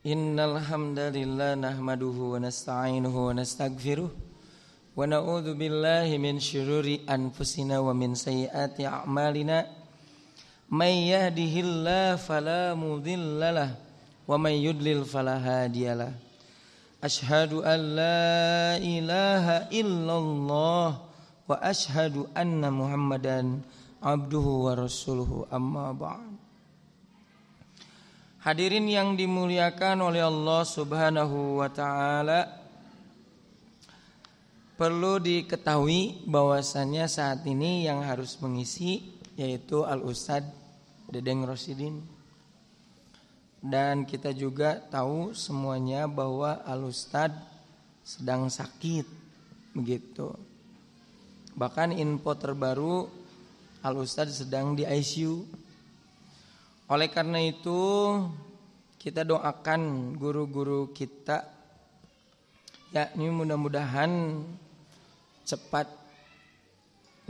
Innal hamdalillah nahmaduhu wa nasta'inuhu wa nastaghfiruh wa na'udzu billahi min syururi anfusina wa min sayyiati a'malina may yahdihillahu fala mudhillalah wa may yudlil fala hadiyalah. Asyhadu an la ilaha illallah wa asyhadu anna Muhammadan abduhu wa rasuluhu, amma ba'd. Hadirin yang dimuliakan oleh Allah Subhanahu wa ta'ala, perlu diketahui bahwasannya saat ini yang harus mengisi yaitu Al-Ustadz Dedeng Rosidin. Dan kita juga tahu semuanya bahwa Al-Ustadz sedang sakit, begitu. Bahkan info terbaru, Al-Ustadz sedang di ICU. Oleh karena itu kita doakan guru-guru kita, yakni mudah-mudahan cepat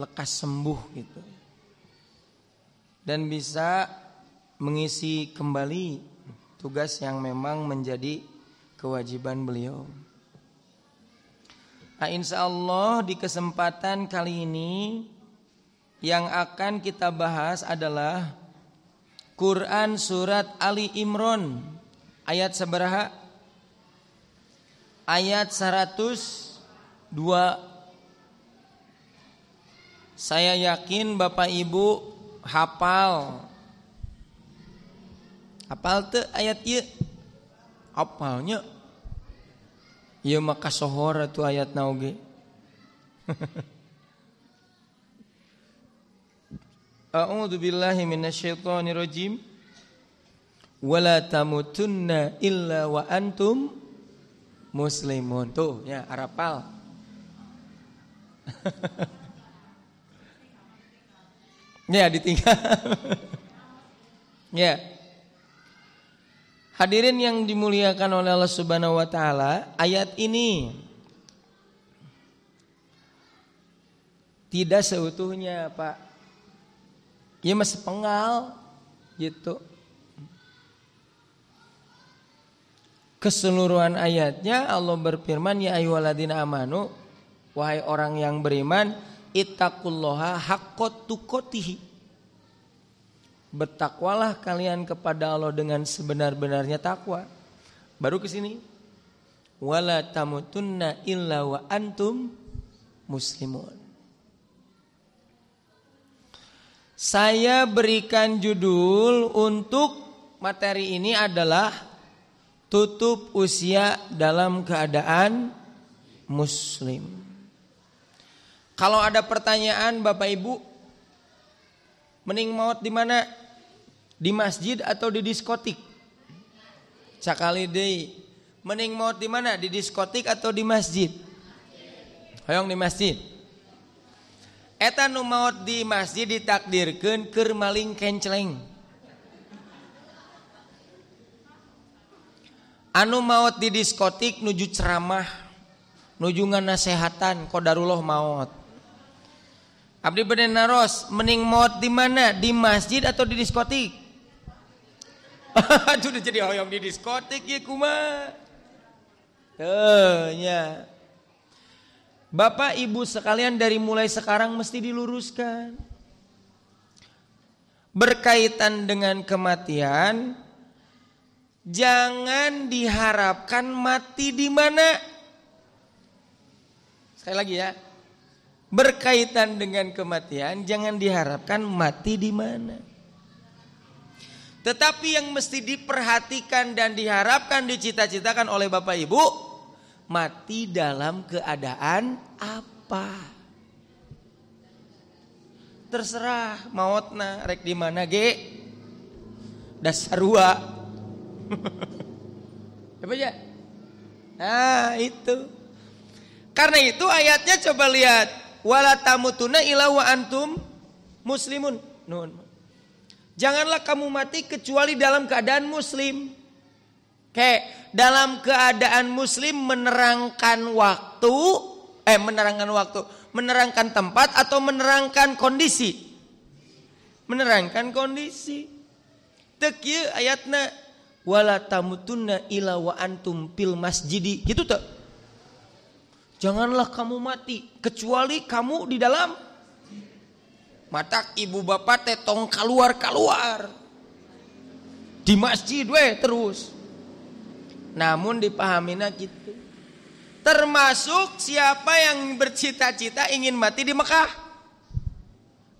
lekas sembuh gitu, dan bisa mengisi kembali tugas yang memang menjadi kewajiban beliau. Nah, insya Allah di kesempatan kali ini yang akan kita bahas adalah Quran surat Ali Imran ayat sabaraha? Ayat 102. Saya yakin Bapak Ibu hafal. Hafal teu ayat ieu? Hafalnya. Ieu mah kasohor atuh ayatna oge. A'udzu billahi minasyaitonir rajim. Wala tamutunna illa wa antum muslimun. Tuh ya, hafal. Ya, ditinggal. Ya. Hadirin yang dimuliakan oleh Allah Subhanahu wa taala, ayat ini tidak seutuhnya, Pak. Ya masih penggal gitu. Keseluruhan ayatnya Allah berfirman, ya ayyuhalladzina amanu, wahai orang yang beriman, ittaqullaha haqqa tuqatih. Bertakwalah kalian kepada Allah dengan sebenar-benarnya takwa. Baru ke sini. Wala tamutunna illa wa antum muslimun. Saya berikan judul untuk materi ini adalah tutup usia dalam keadaan muslim. Kalau ada pertanyaan Bapak Ibu, mending maot di mana? Di masjid atau di diskotik? Cakali deui. Mending maot di mana? Di diskotik atau di masjid? Hoyong di masjid. Eta nu maot di masjid ditakdirkeun keur maling kenceleng. Anu maot di diskotik nuju ceramah, nuju nganasehatan, qadarullah maot. Abdi bade naros, mending maot di mana? Di masjid atau di diskotik? Aduh, udah jadi hoyong di diskotik ya kumaha. Ya. Bapak Ibu sekalian, dari mulai sekarang mesti diluruskan. Berkaitan dengan kematian, jangan diharapkan mati di mana. Sekali lagi ya. Berkaitan dengan kematian, jangan diharapkan mati di mana. Tetapi yang mesti diperhatikan dan diharapkan, dicita-citakan oleh Bapak Ibu, mati dalam keadaan apa? Terserah mautna rek di mana ge. Dasarua. Apa ya? Nah, itu. Karena itu ayatnya coba lihat, wala tamutuna illa wa antum muslimun. Nun. Janganlah kamu mati kecuali dalam keadaan muslim. Kayak dalam keadaan muslim menerangkan waktu, menerangkan tempat atau menerangkan kondisi. Menerangkan kondisi. Teu kieu ayatna wala tamutunna illa wa antum fil masjidi. Gitu tuh. Janganlah kamu mati kecuali kamu di dalam. Matak ibu bapak teh tong keluar di masjid terus. Namun dipahaminya gitu. Termasuk siapa yang bercita-cita ingin mati di Mekah.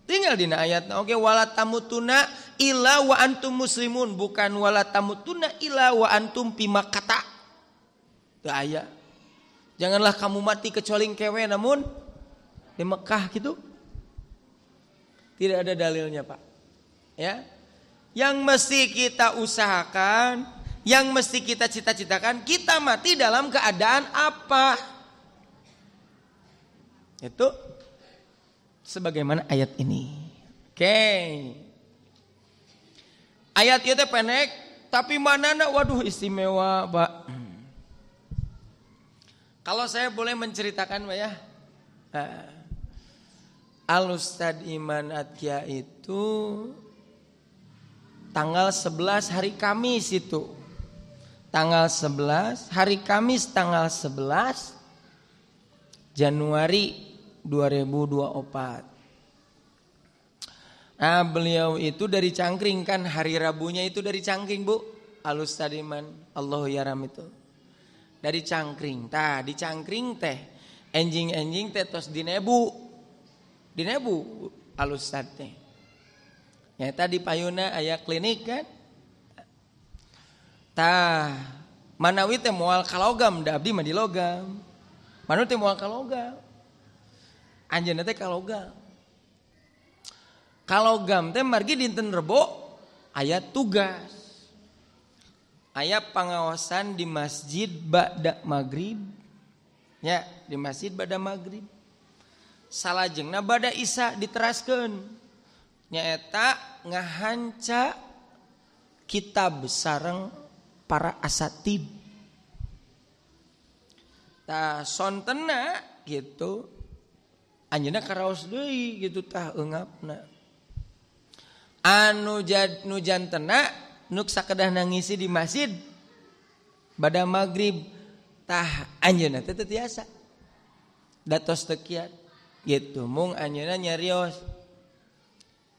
Tinggal di ayat. Oke, wala tamutuna illa wa antum muslimun, bukan wala tamutuna illa wa antum fi Makkah. Itu ayat. Janganlah kamu mati kecuali kewe namun di Mekah gitu. Tidak ada dalilnya, Pak. Ya. Yang mesti kita usahakan, yang mesti kita cita-citakan, kita mati dalam keadaan apa? Itu sebagaimana ayat ini. Oke. Ayat itu pendek, tapi manana waduh istimewa, Pak. Kalau saya boleh menceritakan, Pak ya. Al-Ustadz Iman Atkia itu tanggal 11 hari Kamis itu. Tanggal 11, hari Kamis tanggal 11 Januari 2024. Nah, beliau itu dari Cangkring kan, hari Rabunya itu dari Cangkring, Bu. Al-Ustadz Iman Allahu yaram itu. Dari Cangkring. Tah, di Cangkring teh enjing-enjing teh tos dinebu. Dinebu Al-Ustadz teh. Ya tadi payuna aya klinik kan. Tah, manawi teh moal kalogam, da abdi mah di logam. Manu teh moal kalogam. Anjeunna teh kalogam. Kalogam teh margi dinten Rebo aya tugas. Aya pangawasan di masjid ba'da maghrib. Ya, di masjid ba'da maghrib. Salajengna ba'da isya diteraskeun. Nyaeta ngahanca kitab sareng para asatid. Tah sontenna gitu. Anjeunna karaos deui gitu tah eungapna. Anu jantena nuk sakedah nangisi di masjid ba'da maghrib tah anjeunna teh tiasa. Datos teu kiat gitu. Mung anjeunna nyarios.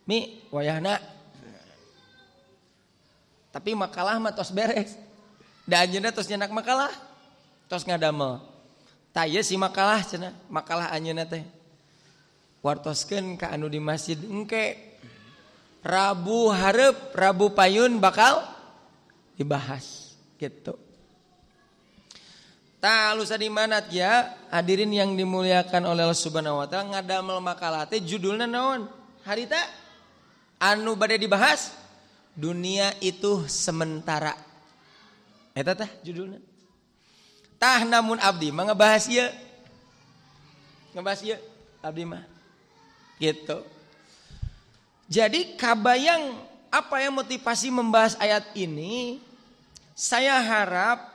Mi wayahna. Tapi makalah mah tos beres. Da anjeunna tos nyenak makalah, tos ngadamel. Tah ieu si makalah cenah, makalah anjeunna teh. Wartoskeun ka anu di masjid engke. Rabu hareup, Rabu payun bakal dibahas gitu. Tah lusa di mana ya hadirin yang dimuliakan oleh Allah Subhanahu wa taala, ngadamel makalah teh judulna naon? Harita anu bade dibahas dunia itu sementara. Eta tah judulna. Tah namun abdi mah ngebahas ieu. Ngebahas ieu abdi mah. Gitu. Jadi kabayang apa yang motivasi membahas ayat ini? Saya harap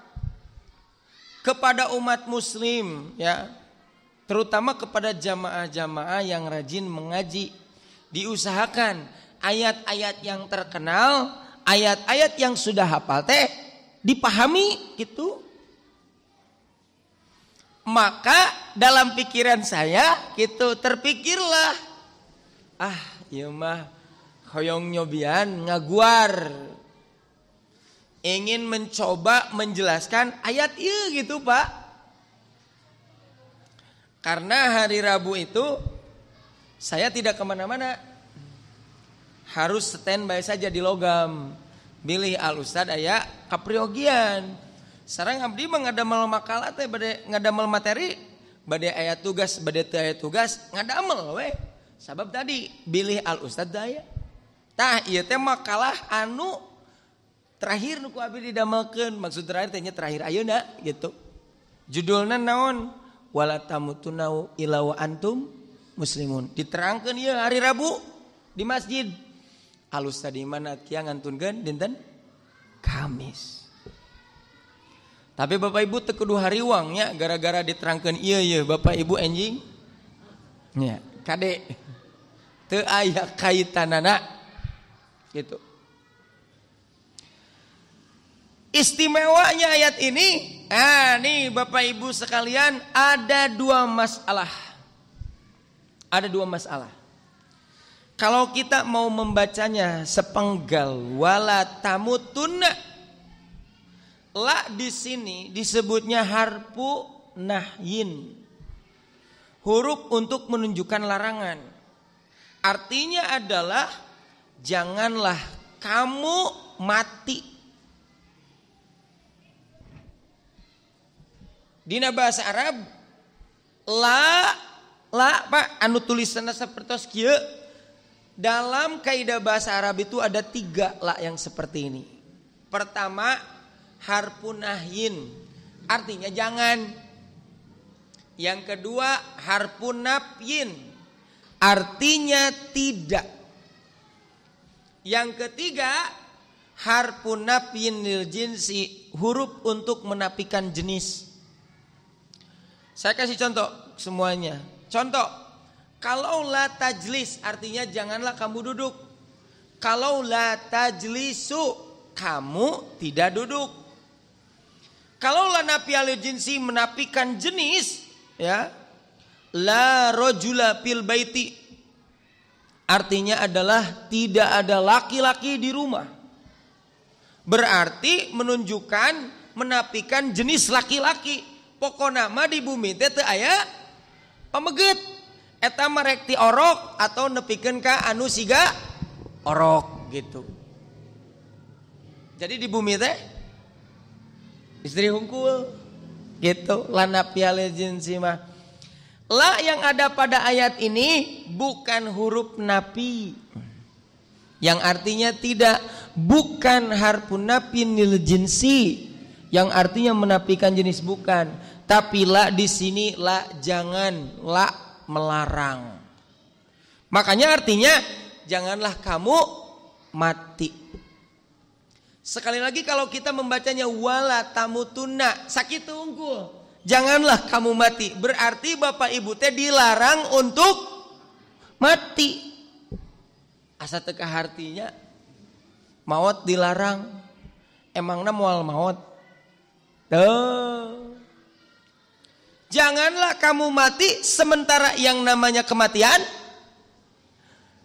kepada umat muslim ya, terutama kepada jamaah-jamaah yang rajin mengaji, diusahakan ayat-ayat yang terkenal, ayat-ayat yang sudah hafal teh dipahami gitu. Maka dalam pikiran saya gitu terpikirlah, ieu mah hoyong nyobian ngaguar. Ingin mencoba menjelaskan ayat ieu gitu, Pak. Karena hari Rabu itu saya tidak kemana-mana. Harus standby saja di logam. Bilih Al-Ustadz aya kapriogian. Sareng abdi mah ngadamel makalah teh bade ngadamel materi, bade aya tugas, bade teu aya tugas, ngadamel we. Sabab tadi bilih Al-Ustadz daya. Tah ieu teh makalah anu terakhir nu ku abdi didamelkeun, maksud terakhir teh nya terakhir ayeuna gitu. Judulna naon? Wala tamutunna illa wa antum muslimun. Diterangkeun ieu hari Rabu di masjid. Al-Ustadz Iman Atkia ngantunkeun dinten Kamis. Tapi Bapak Ibu teu kudu hariwangnya gara-gara diterangkeun ieu Bapak Ibu enjing. Nya, kade. Teu aya kaitanana gitu. Istimewanya ayat ini, nih Bapak Ibu sekalian, ada dua masalah. Ada dua masalah. Kalau kita mau membacanya sepenggal, wala tamutunna, la di sini disebutnya harfu nahyin, huruf untuk menunjukkan larangan. Artinya adalah janganlah kamu mati. Dina bahasa Arab la Pak anu tulisanna sapertos kieu. Dalam kaidah bahasa Arab itu ada 3 la yang seperti ini. Pertama, harfun nahyin, artinya jangan. Yang kedua, harfun nafyin, artinya tidak. Yang ketiga, harfun nafyin lil jinsi, huruf untuk menafikan jenis. Saya kasih contoh semuanya. Contoh, kalau la tajlis artinya janganlah kamu duduk. Kalau la tajlisu, kamu tidak duduk. Kalau la nafiyal jinsi menafikan jenis, ya, la rajula fil baiti, artinya adalah tidak ada laki-laki di rumah. Berarti menunjukkan menafikan jenis laki-laki. Pokona mah di bumi teh teu aya pameget. Eta mah rek ti orok atau nepikeun ka anu siga orok gitu. Jadi di bumi teh istri hungkul gitu. Lana piale jinsi mah. La yang ada pada ayat ini bukan huruf nafi, yang artinya tidak, bukan harfun nafin lil jinsi, yang artinya menafikan jenis, bukan. Tapi la di sini la jangan, la melarang. Makanya artinya janganlah kamu mati. Sekali lagi kalau kita membacanya wala tamutunna, sakitu unggul, janganlah kamu mati. Berarti Bapak Ibu teh dilarang untuk mati. Asa teu artinya maut dilarang. Emangna moal maut? Tuh. Janganlah kamu mati sementara yang namanya kematian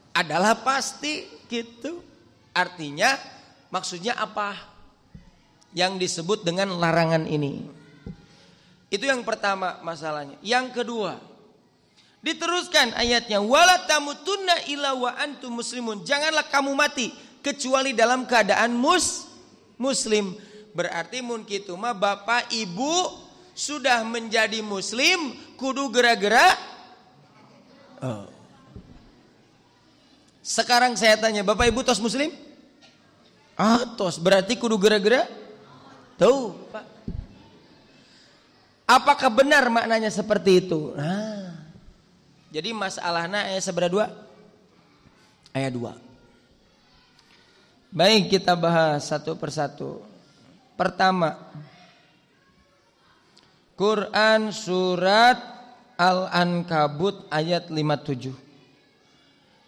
adalah pasti gitu. Artinya maksudnya apa yang disebut dengan larangan ini? Itu yang pertama masalahnya. Yang kedua, diteruskan ayatnya, wala tamutunna illa wa antum muslimun. Janganlah kamu mati kecuali dalam keadaan muslim. Berarti mun kitu mah Bapak Ibu sudah menjadi muslim kudu gerak-gerak. Sekarang saya tanya, Bapak Ibu tos muslim? Tos, berarti kudu gerak-gerak. Tuh, Pak. Apakah benar maknanya seperti itu? Jadi masalahnya ayat seberapa 2? Ayat 2. Baik, kita bahas satu persatu. Pertama, Quran surat Al-Ankabut ayat 57.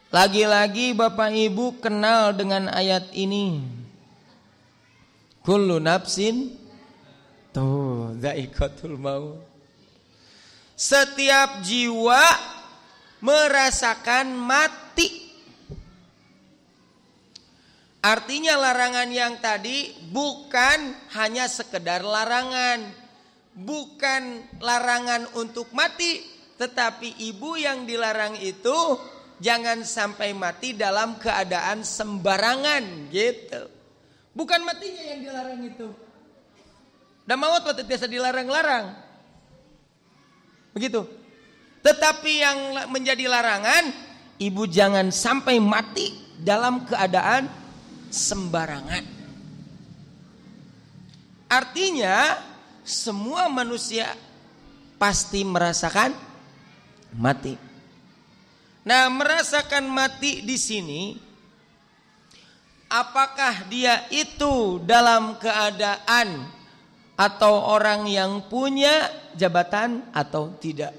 Lagi-lagi Bapak Ibu kenal dengan ayat ini. Kullu nafsin dha'iqatul maut. Setiap jiwa merasakan mati. Artinya larangan yang tadi bukan hanya sekedar larangan, bukan larangan untuk mati, tetapi ibu yang dilarang itu jangan sampai mati dalam keadaan sembarangan gitu. Bukan matinya yang dilarang itu. Dan maut waktu biasa dilarang-larang. Begitu. Tetapi yang menjadi larangan, ibu jangan sampai mati dalam keadaan sembarangan. Artinya semua manusia pasti merasakan mati. Nah, merasakan mati di sini, apakah dia itu dalam keadaan atau orang yang punya jabatan atau tidak?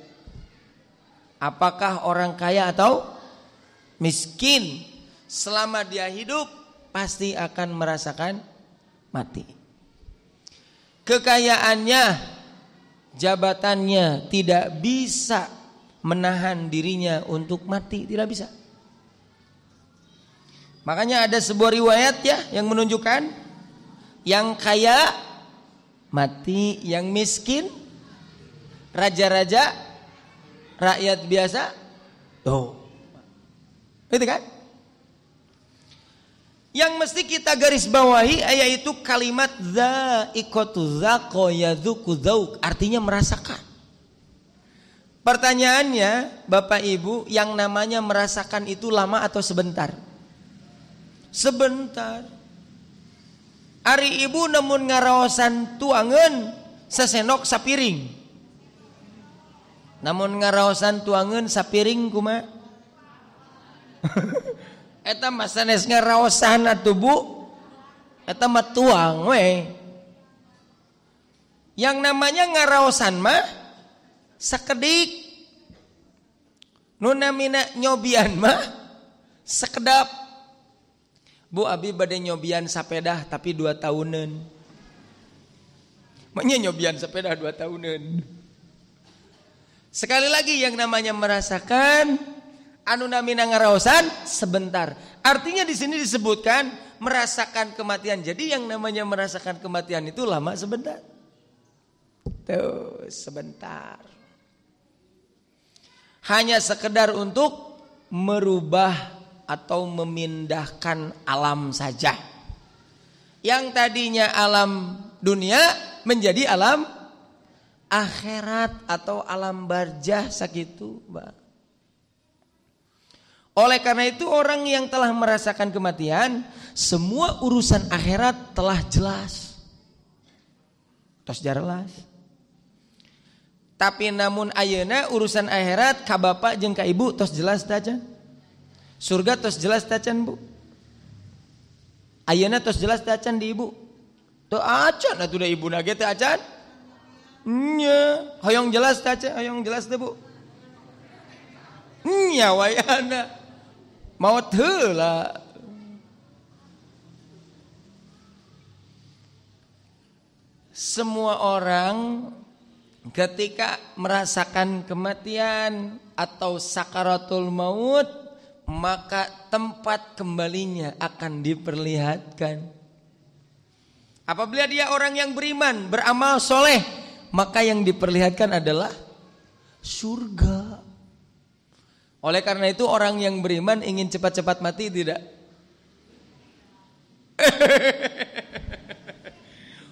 Apakah orang kaya atau miskin? Selama dia hidup pasti akan merasakan mati. kekayaannya, jabatannya tidak bisa menahan dirinya untuk mati, tidak bisa. Makanya ada sebuah riwayat ya yang menunjukkan yang kaya mati, yang miskin, raja-raja, rakyat biasa, itu kan? Yang mesti kita garis bawahi yaitu kalimat za'iqatu zaqa yadzuqu dzauq, artinya merasakan. Pertanyaannya, Bapak Ibu, yang namanya merasakan itu lama atau sebentar? Sebentar. Ari ibu namun ngaraosan tuangeun sesendok sapiring. Namun ngaraosan tuangeun sapiring kumaha? Eta mah sanes ngaraosan atuh Bu. Eta mah tuang we. Yang namanya ngaraosan mah sakedik. Nu namina nyobian mah sakedap. Bu abi bade nyobian sapedah tapi 2 tahunan. Maknya nyobian sapedah 2 tahunan. Sekali lagi yang namanya merasakan anu namina ngaraosan sebentar. Artinya di sini disebutkan merasakan kematian. Jadi yang namanya merasakan kematian itu lama sebentar. Tuh, sebentar. Hanya sekedar untuk merubah atau memindahkan alam saja. Yang tadinya alam dunia menjadi alam akhirat atau alam barzah sakitu, Mbak. Oleh karena itu orang yang telah merasakan kematian, semua urusan akhirat telah jelas. Tos jelas. Tapi namun ayeuna urusan akhirat ka bapak jeung ka ibu tos jelas teh can? Surga tos jelas tacan Bu. Ayeuna tos jelas tacan di ibu. Teu acan atuh da ibu nage teh acan. Nya, hoyong jelas tacan, hoyong jelas teh Bu. Nya wayana. Maot heula. Semua orang ketika merasakan kematian atau sakaratul maut, maka tempat kembalinya akan diperlihatkan. Apabila dia orang yang beriman, beramal soleh, maka yang diperlihatkan adalah surga. Oleh karena itu orang yang beriman ingin cepat-cepat mati tidak?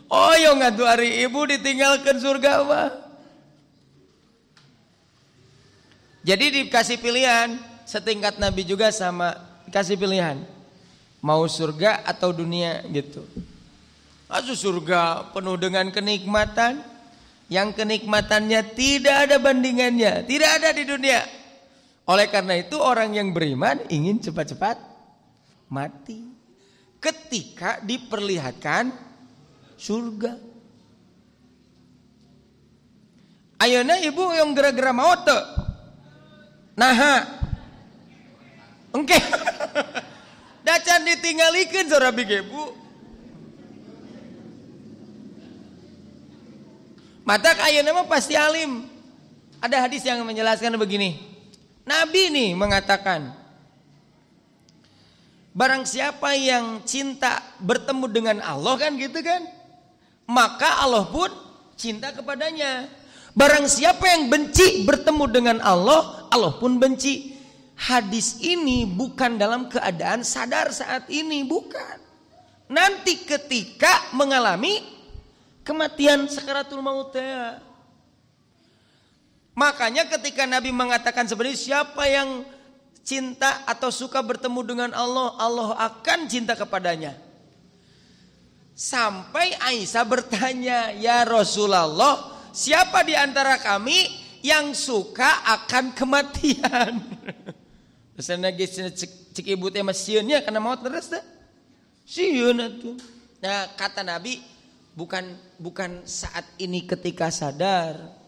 Oh yo ngatu hari ibu ditinggalkan surga mah. Jadi dikasih pilihan, setingkat Nabi juga sama dikasih pilihan. Mau surga atau dunia gitu. Masuk surga penuh dengan kenikmatan, yang kenikmatannya tidak ada bandingannya, tidak ada di dunia. Oleh karena itu orang yang beriman ingin cepat-cepat mati ketika diperlihatkan surga. Ayeuna ibu yang gara-gara maot teu? Naha. Engke. Dacan ditinggalikeun saudara bige Bu. Matak ayeuna mah pasti alim. Ada hadis yang menjelaskan begini. Nabi nih mengatakan, barang siapa yang cinta bertemu dengan Allah kan gitu kan, maka Allah pun cinta kepadanya. Barang siapa yang benci bertemu dengan Allah, Allah pun benci. Hadis ini bukan dalam keadaan sadar saat ini, bukan. Nanti ketika mengalami kematian sakaratul maut. Makanya ketika Nabi mengatakan sebenarnya siapa yang cinta atau suka bertemu dengan Allah, Allah akan cinta kepadanya. Sampai Aisyah bertanya, "Ya Rasulullah, siapa di antara kami yang suka akan kematian?" Terus lagi cek ibu teh mah sieunnya kana maut terus teh. Sieun atuh. Nah, kata Nabi, bukan saat ini ketika sadar,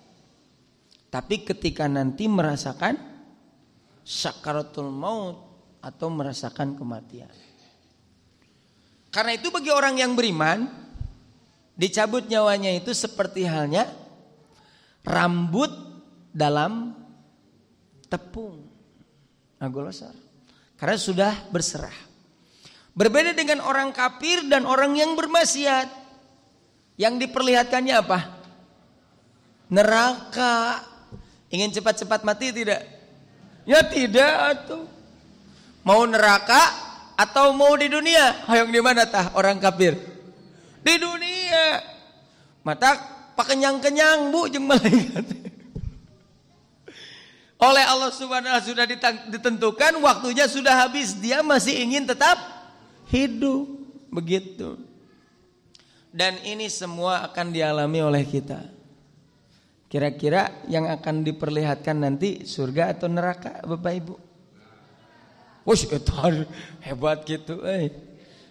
tapi ketika nanti merasakan sakaratul maut atau merasakan kematian. Karena itu bagi orang yang beriman, Dicabut nyawanya itu seperti halnya rambut dalam tepung. Agolosar. Karena sudah berserah. Berbeda dengan orang kafir dan orang yang bermaksiat. Yang diperlihatkannya apa? Neraka. Ingin cepat-cepat mati tidak? Ya tidak atuh. Mau neraka atau mau di dunia? Hayang di mana tah orang kafir? Di dunia. Mata pakenyang-kenyang bu jeung malaikat. Oleh Allah Subhanahu wa taala sudah ditentukan waktunya sudah habis, dia masih ingin tetap hidup begitu. Dan ini semua akan dialami oleh kita. Kira-kira yang akan diperlihatkan nanti surga atau neraka Bapak Ibu? Wush, itu hebat gitu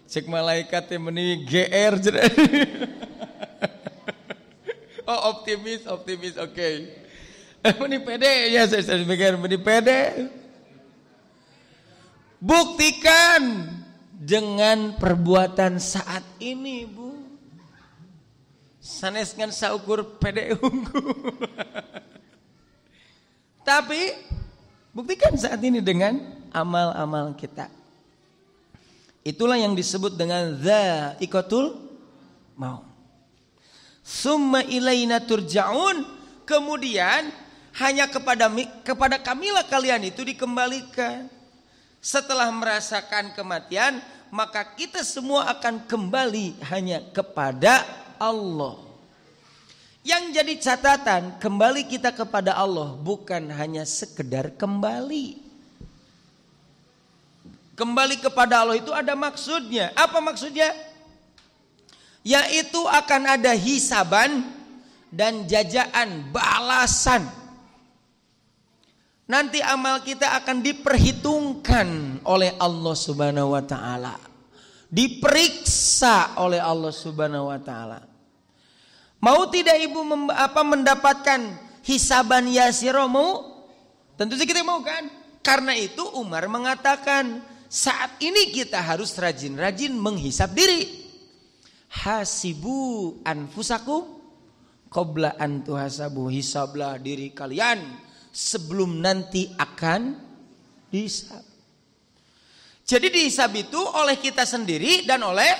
Cek malaikat yang meni GR. Oh optimis oke. Meni pede ya saya pikir meni pede. Buktikan dengan perbuatan saat ini Bu. Sanes ngan saukur pede unggul. Tapi buktikan saat ini dengan amal-amal kita. Itulah yang disebut dengan dha'iqatul maut. Summa ilaina turja'un. Kemudian hanya kepada kamilah kalian itu dikembalikan. Setelah merasakan kematian, maka kita semua akan kembali hanya kepada Allah. Yang jadi catatan, kembali kita kepada Allah bukan hanya sekedar kembali. Kembali kepada Allah itu ada maksudnya. Apa maksudnya? Yaitu akan ada hisaban dan jajaan, balasan. Nanti amal kita akan diperhitungkan oleh Allah Subhanahu wa taala. Diperiksa oleh Allah Subhanahu wa taala. Mau tidak Ibu mendapatkan hisaban yasiro? Mau? Tentu saja kita mau kan? Karena itu Umar mengatakan, saat ini kita harus rajin-rajin menghisab diri. Hasibu anfusakum qabla an tuhasabu. Hisablah diri kalian sebelum nanti akan dihisab. Jadi dihisab itu oleh kita sendiri dan oleh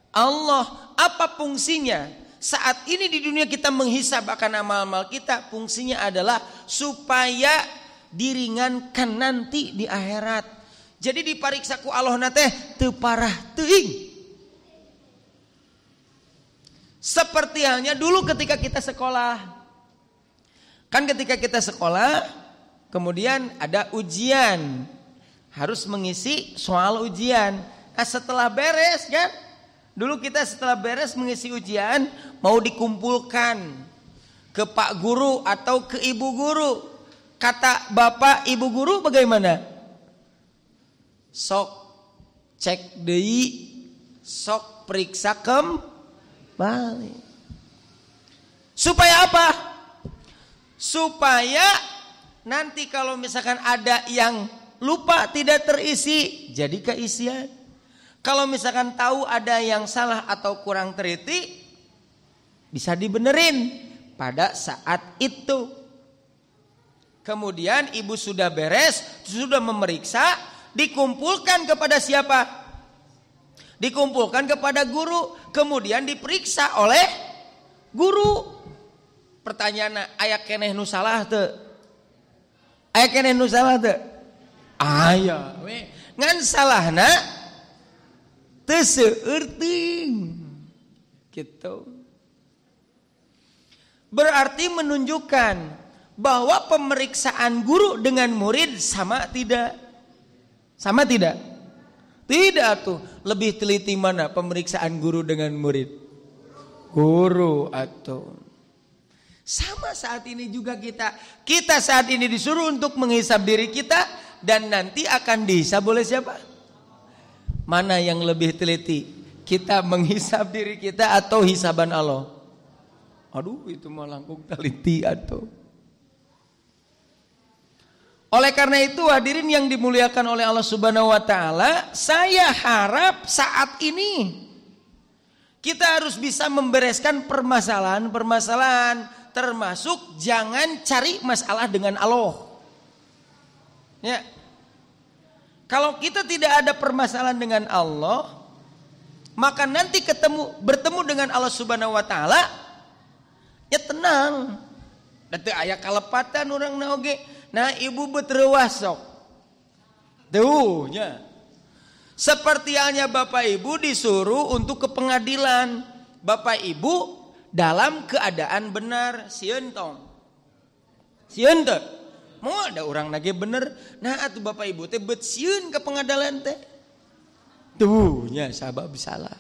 Allah. Apa fungsinya? Saat ini di dunia kita menghisab akan amal-amal kita, fungsinya adalah supaya diringankan nanti di akhirat. Jadi dipariksa ku Allah nate teu parah teuing. Seperti halnya dulu ketika kita sekolah. Kan ketika kita sekolah, kemudian ada ujian. Harus mengisi soal ujian. Nah, setelah beres kan? Dulu kita setelah beres mengisi ujian, mau dikumpulkan ke Pak Guru atau ke Ibu Guru. Kata Bapak Ibu Guru bagaimana? Sok cek deui, sok periksa kembali. Supaya apa? Supaya nanti kalau misalkan ada yang lupa tidak terisi, jadi keisian. Kalau misalkan tahu ada yang salah atau kurang teliti, bisa dibenerin pada saat itu. Kemudian ibu sudah beres, sudah memeriksa, dikumpulkan kepada siapa? Dikumpulkan kepada guru, kemudian diperiksa oleh guru. Pertanyaan, aya keneh nu salah teu? Aya keneh nu salah teu? Aya we. Ngan salahna teu seueur teuing. Gitu. Berarti menunjukkan bahwa pemeriksaan guru dengan murid sama tidak? Sama tidak? Tidak tuh. Lebih teliti mana pemeriksaan guru dengan murid? Guru atau sama saat ini juga kita saat ini disuruh untuk menghisab diri kita dan nanti akan dihisab oleh siapa? Mana yang lebih teliti? Kita menghisab diri kita atau hisaban Allah? Aduh, itu mah langkung teliti atau. Oleh karena itu hadirin yang dimuliakan oleh Allah Subhanahu wa taala, saya harap saat ini Kita harus bisa membereskan permasalahan-permasalahan, termasuk jangan cari masalah dengan Allah. Ya. Kalau kita tidak ada permasalahan dengan Allah, maka nanti bertemu dengan Allah Subhanahu wa taala, ya tenang. Datu aya kalepatan urang na oge. Nah, ibu betrewasok. Tuh nya. Seperti halnya Bapak Ibu disuruh untuk ke pengadilan. Bapak Ibu dalam keadaan benar, sieun tong. Sieun teh. Mau ada orang lagi bener. Nah, atuh Bapak Ibu teh beut sieun ke pengadilan teh. Tuh nya sabab salah.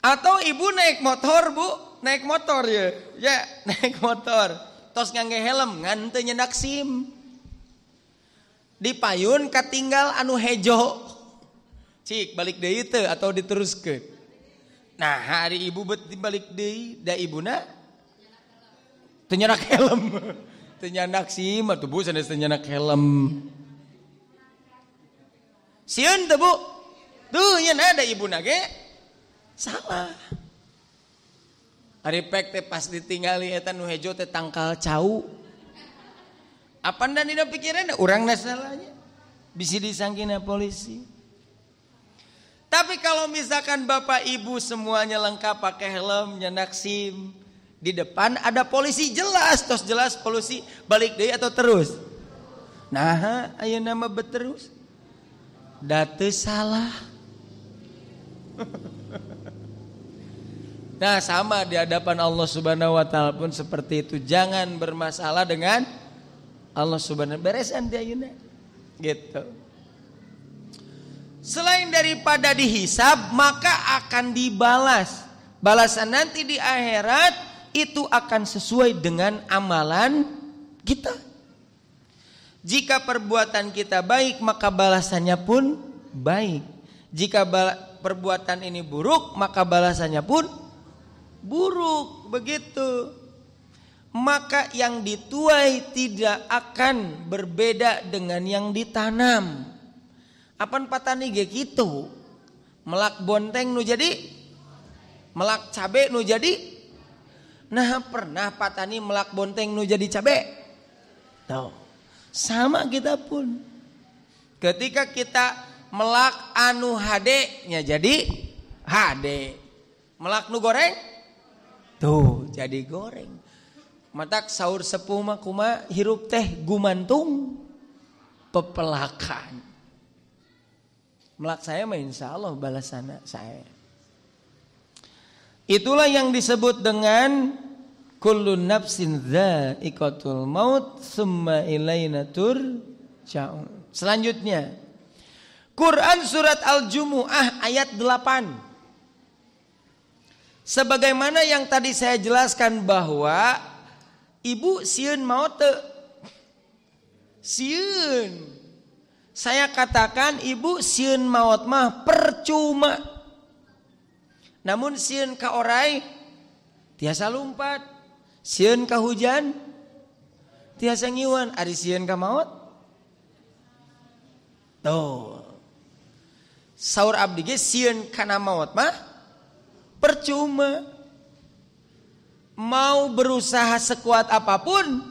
Atau ibu naik motor, Bu. Naik motor ya. Ya, naik motor. Tos ngangge helm ngan teu nyedak SIM. Di payun katinggal anu hejo. Cik balik deui teu atau diteruskeun. Nah, hari ibu bet dibalik deui da ibuna teu nyedak helm. Teu nyedak SIM atuh Bu sanes teu nyedak helm. Sieun teu Bu? Tuh nya ada ibuna ge salah. Ari pek teh pas ditinggali eta nu hejo teh tangkal cau. Apa dan dina pikiran urang na salahnya. Bisi disangkina polisi. Tapi kalau misalkan Bapak Ibu semuanya lengkap pakai helm, nyenak SIM, di depan ada polisi jelas, tos jelas polisi balik deui atau terus. Nah, aya nama beterus. Da teu salah. Nah, sama di hadapan Allah Subhanahu wa taala pun seperti itu. Jangan bermasalah dengan Allah Subhanahu beresan dia ayeuna. Gitu. Selain daripada dihisab, maka akan dibalas. Balasan nanti di akhirat itu akan sesuai dengan amalan kita. Jika perbuatan kita baik, maka balasannya pun baik. Jika perbuatan ini buruk, maka balasannya pun buruk. Begitu. Maka yang dituai tidak akan berbeda dengan yang ditanam. Apan patani ge kitu. Melak bonteng nu jadi, melak cabe nu jadi. Nah, pernah patani melak bonteng nu jadi cabe? Tuh. Sama kita pun. Ketika kita melak anu HD nya jadi HD. Melak nu goreng? Tuh, jadi goreng. Matak saur sepuh mah kumaha hirup teh gumantung pepelakan. Melak saya mah insyaallah balasanna saya. Itulah yang disebut dengan kullu nafsin dha'iqatul maut tsumma ilaina turja'un. Selanjutnya Quran surat Al-Jumu'ah ayat 8. Sebagaimana yang tadi saya jelaskan bahwa ibu sieun maot teu? Sieun. Saya katakan ibu sieun maot mah percuma. Namun sieun ka orai tiasa lumpat. Sieun ka hujan tiasa ngiwan. Ari sieun ka maot? Tuh. Saur abdi ge sieun kana maot mah percuma. Mau berusaha sekuat apapun,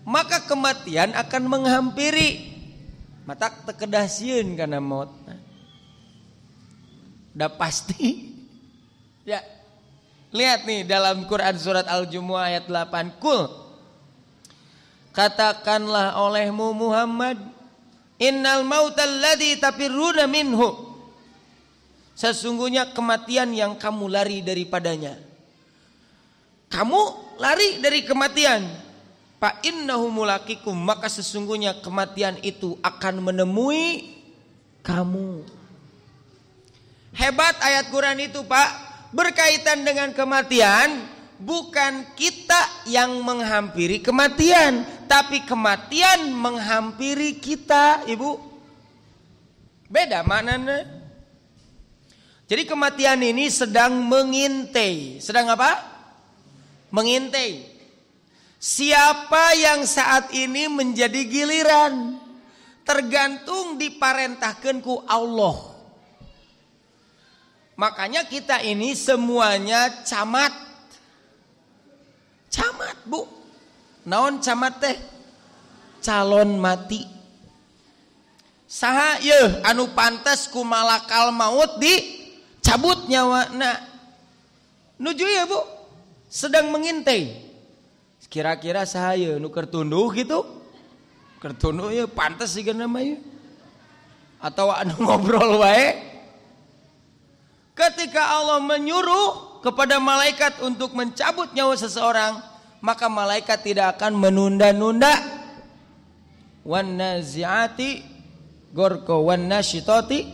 maka kematian akan menghampiri. Matak tekedah sieun kana maut. Udah pasti. Ya. Lihat nih dalam Quran surat Al-Jumu'ah ayat 8. Kul. Katakanlah olehmu Muhammad, innal mautal ladzi tafirruna minhu. Sesungguhnya kematian yang kamu lari daripadanya. Kamu lari dari kematian. Fa innahu mulaqikum, maka sesungguhnya kematian itu akan menemui kamu. Hebat ayat Quran itu, Pak. Berkaitan dengan kematian, bukan kita yang menghampiri kematian, tapi kematian menghampiri kita, Ibu. Beda maknanya. Jadi kematian ini sedang mengintai. Sedang apa? Mengintai. Siapa yang saat ini menjadi giliran tergantung diparentahkeun ku Allah. Makanya kita ini semuanya camat. Camat, Bu. Naon camat teh? Calon mati. Saha yeuh anu pantes ku malakal maut dicabut nyawana? Nuju ya, Bu. Sedang mengintai. Kira-kira saha yeuh nu keur tunduh gitu? Keur tunduh ya pantes siga nama ya. Atau anu ngobrol wae? Ketika Allah menyuruh kepada malaikat untuk mencabut nyawa seseorang, maka malaikat tidak akan menunda-nunda. Wan nazi'ati ghorqa wan nasyitati,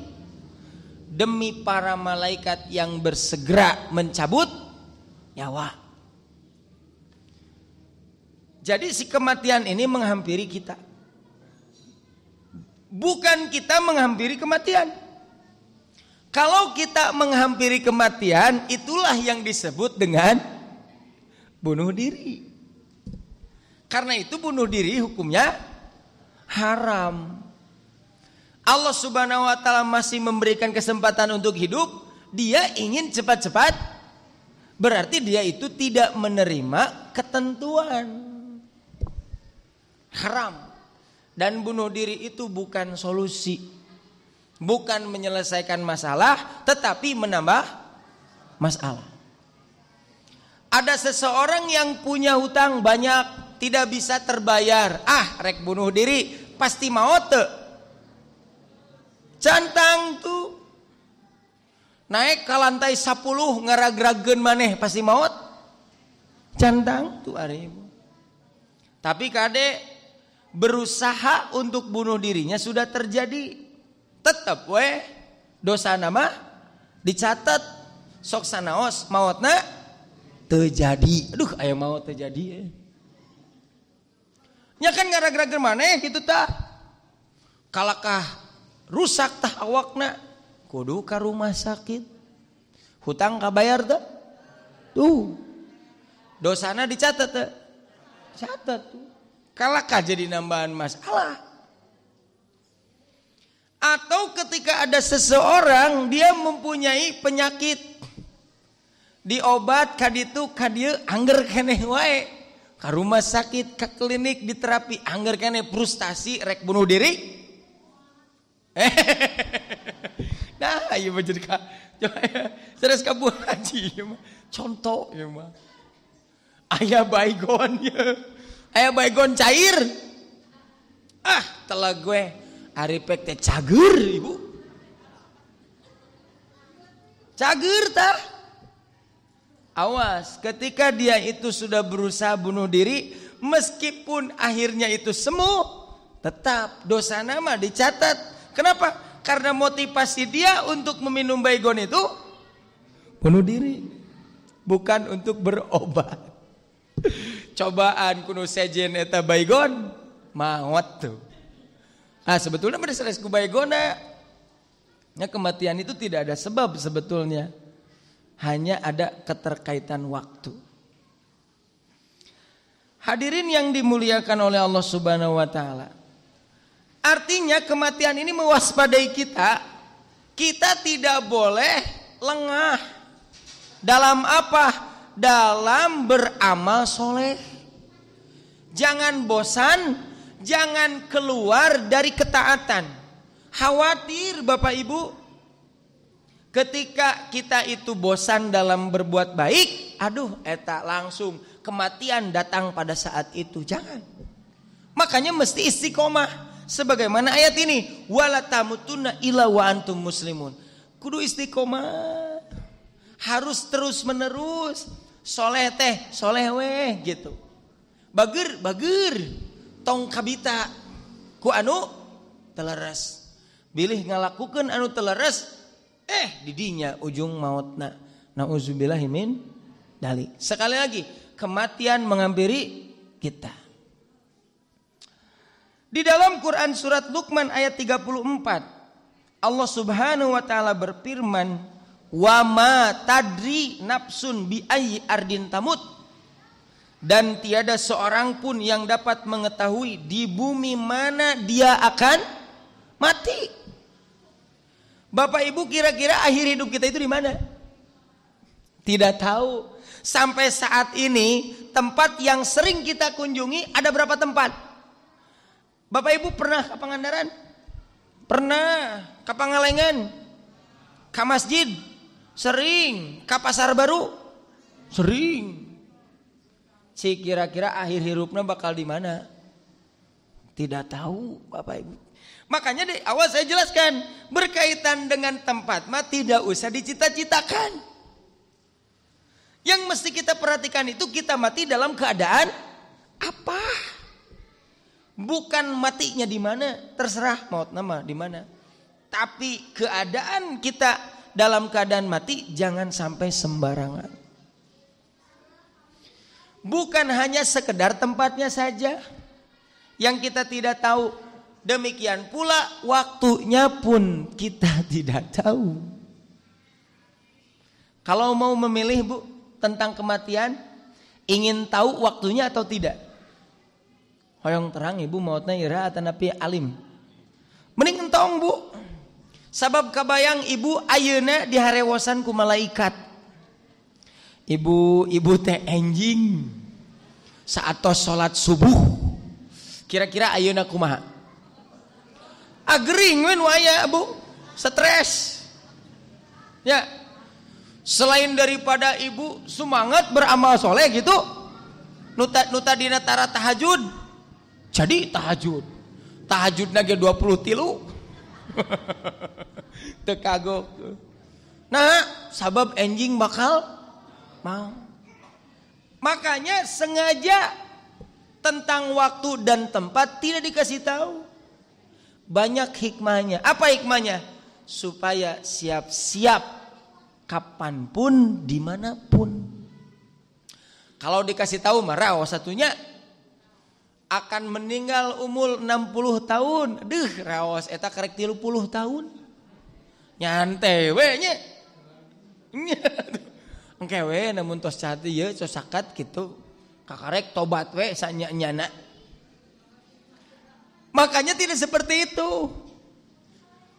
demi para malaikat yang bersegera mencabut nyawa. Jadi si kematian ini menghampiri kita. Bukan kita menghampiri kematian. Kalau kita menghampiri kematian, itulah yang disebut dengan bunuh diri. Karena itu bunuh diri hukumnya haram. Allah Subhanahu wa taala masih memberikan kesempatan untuk hidup, dia ingin cepat-cepat, berarti dia itu tidak menerima ketentuan. Haram. Dan bunuh diri itu bukan solusi. Bukan menyelesaikan masalah, tetapi menambah masalah. Ada seseorang yang punya hutang banyak, tidak bisa terbayar. Rek bunuh diri, pasti maot teu. Cantang tuh. Naik ke lantai 10, ngarag-rageun maneh, pasti maot. Cantang tuh ari. Tapi kade berusaha untuk bunuh dirinya sudah terjadi. Tetap we dosa nama dicatat, sok sanaos mautna terjadi. Aduh aya maut terjadi. Nya kan gara-gara maneh kitu tah. Kalakah rusak tah awakna, kudu ka rumah sakit. Hutang kabayar teh? Tuh. Dosana dicatat teh. Catat tuh. Kalakah jadi nambahan masalah. Atau ketika ada seseorang dia mempunyai penyakit, diobat kaditu kadieu angger keneh wae, ka rumah sakit, ka klinik diterapi angger keneh frustasi rek bunuh diri. Nah, ieu mah jadi ka sanes ka Bu Haji ieu mah contoh ieu mah. Aya baygon ieu. Aya baygon cair. Telah gue ari pek teh cager ibu. Cager tah. Awas ketika dia itu sudah berusaha bunuh diri, meskipun akhirnya itu sembuh, tetap dosa nama dicatat. Kenapa? Karena motivasi dia untuk meminum baygon itu bunuh diri, bukan untuk berobat. Cobaan kuno sejen eta baygon maot tuh. Sebetulnya pada sanes ku baygona, ya kematian itu tidak ada sebab sebetulnya, hanya ada keterkaitan waktu. Hadirin yang dimuliakan oleh Allah Subhanahu wa taala. Artinya kematian ini mewaspadai kita. Kita tidak boleh lengah. Dalam apa? Dalam beramal soleh. Jangan bosan, jangan keluar dari ketaatan. Khawatir Bapak Ibu, ketika kita itu bosan dalam berbuat baik, eta langsung kematian datang pada saat itu. Jangan. Makanya mesti istiqomah. Sebagaimana ayat ini, wala tamutunna illa wa antum muslimun. Kudu istiqomah. Harus terus menerus. Soleh teh, soleh weh gitu. Bager, tong kabita ku anu teleres. Bilih ngalakukeun anu teleres, didinya ujung mautna. Nauzubillahi min dalik. Sekali lagi, kematian menghampiri kita. Di dalam Quran surat Luqman ayat 34, Allah Subhanahu wa taala berfirman, "Wa ma tadri nafsun bi ayyi ardin tamut." Dan tiada seorang pun yang dapat mengetahui di bumi mana dia akan mati. Bapak Ibu kira-kira akhir hidup kita itu di mana? Tidak tahu. Sampai saat ini tempat yang sering kita kunjungi ada berapa tempat? Bapak Ibu pernah ke Pangandaran? Pernah. Ke Pangalengan? Ke masjid? Sering. Ke Pasar Baru? Sering. Si kira-kira akhir hidupnya bakal di mana? Tidak tahu Bapak Ibu. Makanya di awal saya jelaskan, berkaitan dengan tempat mah tidak usah dicita-citakan. Yang mesti kita perhatikan itu kita mati dalam keadaan apa? Bukan matinya di mana, terserah maut nama di mana. Tapi keadaan kita dalam keadaan mati jangan sampai sembarangan. Bukan hanya sekedar tempatnya saja yang kita tidak tahu. Demikian pula waktunya pun kita tidak tahu. Kalau mau memilih Bu tentang kematian, ingin tahu waktunya atau tidak? Hoyong terang Ibu mautna ira atanapi alim. Mending entong Bu. Sabab kabayang Ibu ayeuna diharewosan ku malaikat. Ibu teh enjing. Saatos salat subuh. Kira-kira ayeuna kumaha? Agering wen waya Bu, stres. Ya. Selain daripada Ibu semangat beramal soleh gitu, nuta dina tara tahajud. Jadi tahajud. Tahajudna ge 23. Teu kagok. Nah, sabab enjing bakal mau. Makanya sengaja tentang waktu dan tempat tidak dikasih tahu. Banyak hikmahnya. Apa hikmahnya? Supaya siap-siap kapanpun, dimanapun. Kalau dikasih tahu marah, satunya akan meninggal umur 60 tahun. Deuh, raos eta karek 30 tahun. Nyantai we nya. Engke we namun tos cati ye tos sakat kitu. Kakarek tobat we sanya-nyana. Makanya tidak seperti itu.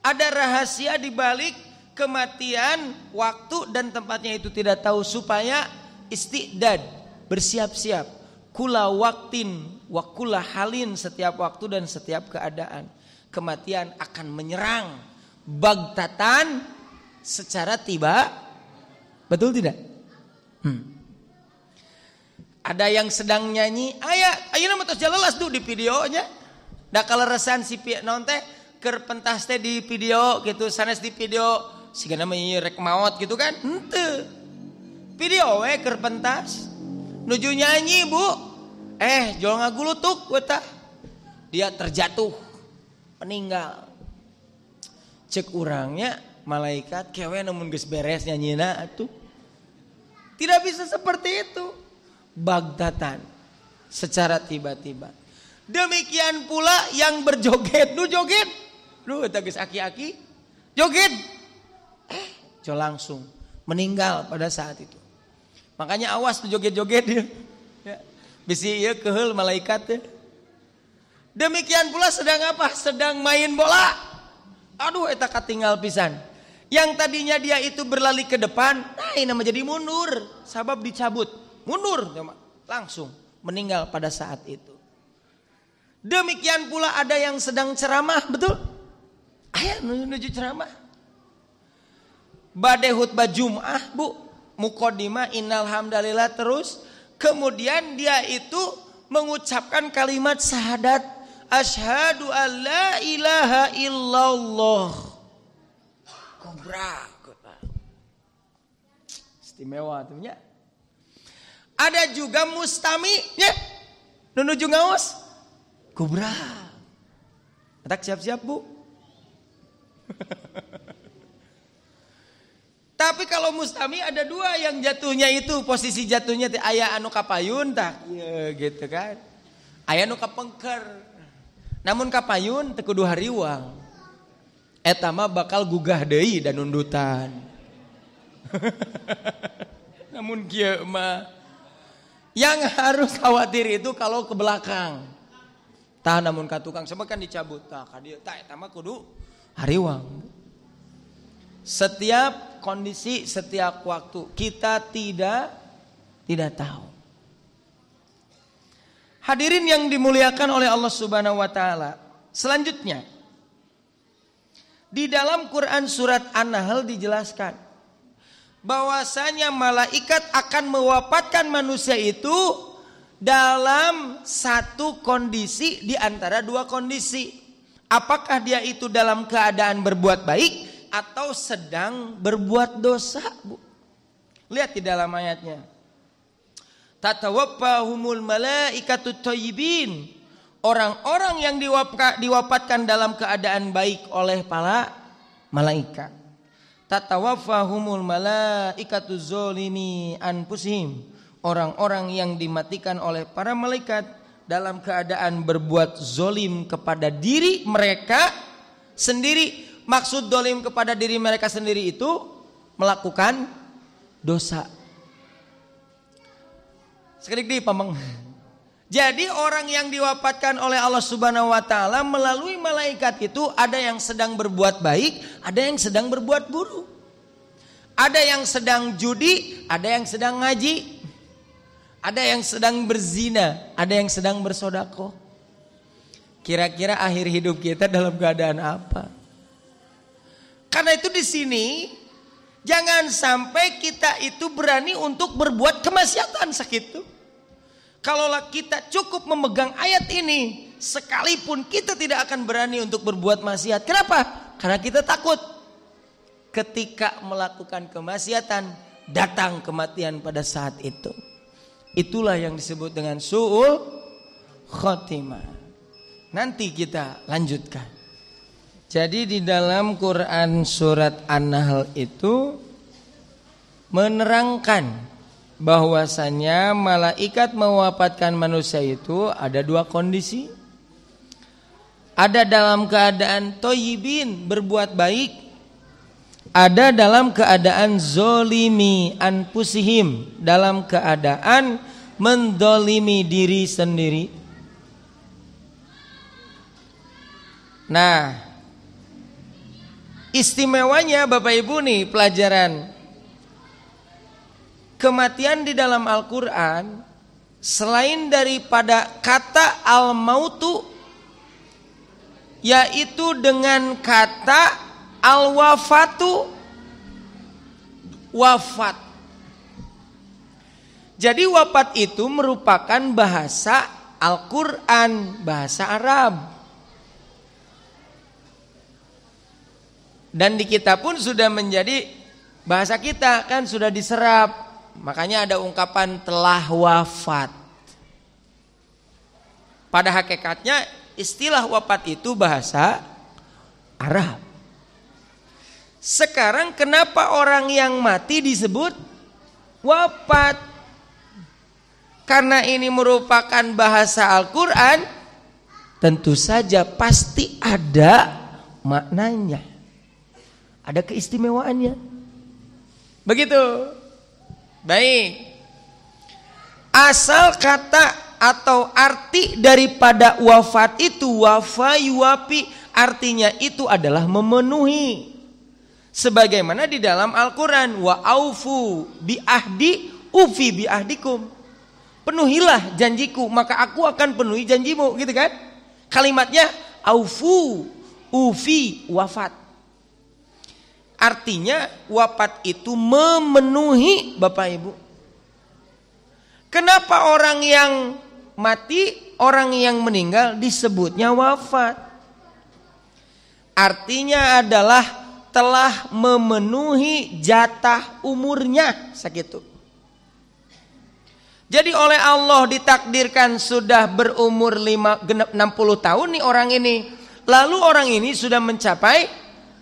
Ada rahasia di balik kematian, waktu dan tempatnya itu tidak tahu supaya istidad, bersiap-siap. Kula waktin wa kula halin, setiap waktu dan setiap keadaan. Kematian akan menyerang bagtatan secara tiba. Betul tidak? Ada yang sedang nyanyi, ayeuna mah tos jalelas tuh di videonya. Da kaleresan si naon teh keur pentas teh di video gitu, sanes di video sigana mah rek maot gitu kan. Henteu. Video we keur pentas. Nuju nyanyi, Bu. Jol ngagulutuk we tah. Dia terjatuh, meninggal. Cek urangnya malaikat kewe namun geus beres nyanyina atuh. Tidak bisa seperti itu. Bagtatan secara tiba-tiba. Demikian pula yang berjoget, joget, eta geus aki-aki, joget, jo langsung meninggal pada saat itu. Makanya awas tuh joget-joget dia, ya. Bisi ieu keheul malaikat teh. Demikian pula sedang apa? Sedang main bola. Aduh, eta katinggal pisan. Yang tadinya dia itu berlari ke depan, ini nama jadi mundur, sabab dicabut, mundur, langsung meninggal pada saat itu. Demikian pula ada yang sedang ceramah, betul? Aya menuju ceramah. Bade khutbah Jumat, Bu, muqaddimah innal hamdalillah terus, kemudian dia itu mengucapkan kalimat syahadat asyhadu alla ilaha illallah. Kobra. Istimewa tuh nya. Ada juga mustami, ya. Nunuju ngaos. Kubra. Tak siap-siap, Bu. Tapi kalau mustami ada dua yang jatuhnya itu posisi jatuhnya aya anu kapayun tak ya, gitu kan. Aya anu kapengker. Namun kapayun teu kudu hariwang. Eta mah bakal gugah deui dan nundutan. Namun kieu mah yang harus khawatir itu kalau ke belakang. Tah namun ka tukang sebab kan dicabut tah ka dieu tah eta mah kudu hariwang. Setiap kondisi, setiap waktu kita tidak tahu. Hadirin yang dimuliakan oleh Allah Subhanahu wa taala. Selanjutnya, di dalam Quran surat An-Nahl dijelaskan bahwasanya malaikat akan mewafatkan manusia itu dalam satu kondisi di antara dua kondisi. Apakah dia itu dalam keadaan berbuat baik atau sedang berbuat dosa, Bu? Lihat di dalam ayatnya. Tatawaffahumul malaikatu thayyibin. Orang-orang yang diwafatkan dalam keadaan baik oleh para malaikat. Tatawaffahumul malaikatu zalimi anfusihim. Orang-orang yang dimatikan oleh para malaikat dalam keadaan berbuat zolim kepada diri mereka sendiri. Maksud zolim kepada diri mereka sendiri itu melakukan dosa. Sekedik di pamang. Jadi orang yang diwafatkan oleh Allah Subhanahu wa taala melalui malaikat itu ada yang sedang berbuat baik, ada yang sedang berbuat buruk. Ada yang sedang judi, ada yang sedang ngaji. Ada yang sedang berzina, ada yang sedang bersedekah. Kira-kira akhir hidup kita dalam keadaan apa? Karena itu di sini jangan sampai kita itu berani untuk berbuat kemaksiatan segitu. Kalaulah kita cukup memegang ayat ini, sekalipun kita tidak akan berani untuk berbuat maksiat. Kenapa? Karena kita takut ketika melakukan kemaksiatan datang kematian pada saat itu. Itulah yang disebut dengan su'ul khotimah. Nanti kita lanjutkan. Jadi di dalam Quran surat An-Nahl itu menerangkan bahwasanya malaikat mewafatkan manusia itu ada dua kondisi. Ada dalam keadaan thayyibin, berbuat baik. Ada dalam keadaan zolimi anfusihim, dalam keadaan mendolimi diri sendiri. Nah, istimewanya Bapak Ibu nih pelajaran kematian di dalam Al-Quran, selain daripada kata al-mautu, yaitu dengan kata al-wafatu, wafat. Jadi wafat itu merupakan bahasa Al-Quran, bahasa Arab. Dan di kita pun sudah menjadi bahasa kita, kan sudah diserap. Makanya ada ungkapan telah wafat. Pada hakikatnya istilah wafat itu bahasa Arab. Sekarang kenapa orang yang mati disebut wafat? Karena ini merupakan bahasa Al-Quran, tentu saja pasti ada maknanya, ada keistimewaannya. Begitu. Baik. Asal kata atau arti daripada wafat itu wafa yuwafi, artinya itu adalah memenuhi. Sebagaimana di dalam Al-Quran, wa aufu bi ahdi ufi bi ahdikum. Penuhilah janjiku, maka aku akan penuhi janjimu, gitu kan? Kalimatnya aufu, ufi, wafat. Artinya wafat itu memenuhi, Bapak Ibu. Kenapa orang yang mati, orang yang meninggal disebutnya wafat? Artinya adalah telah memenuhi jatah umurnya segitu. Jadi oleh Allah ditakdirkan sudah berumur 60 tahun nih orang ini. Lalu orang ini sudah mencapai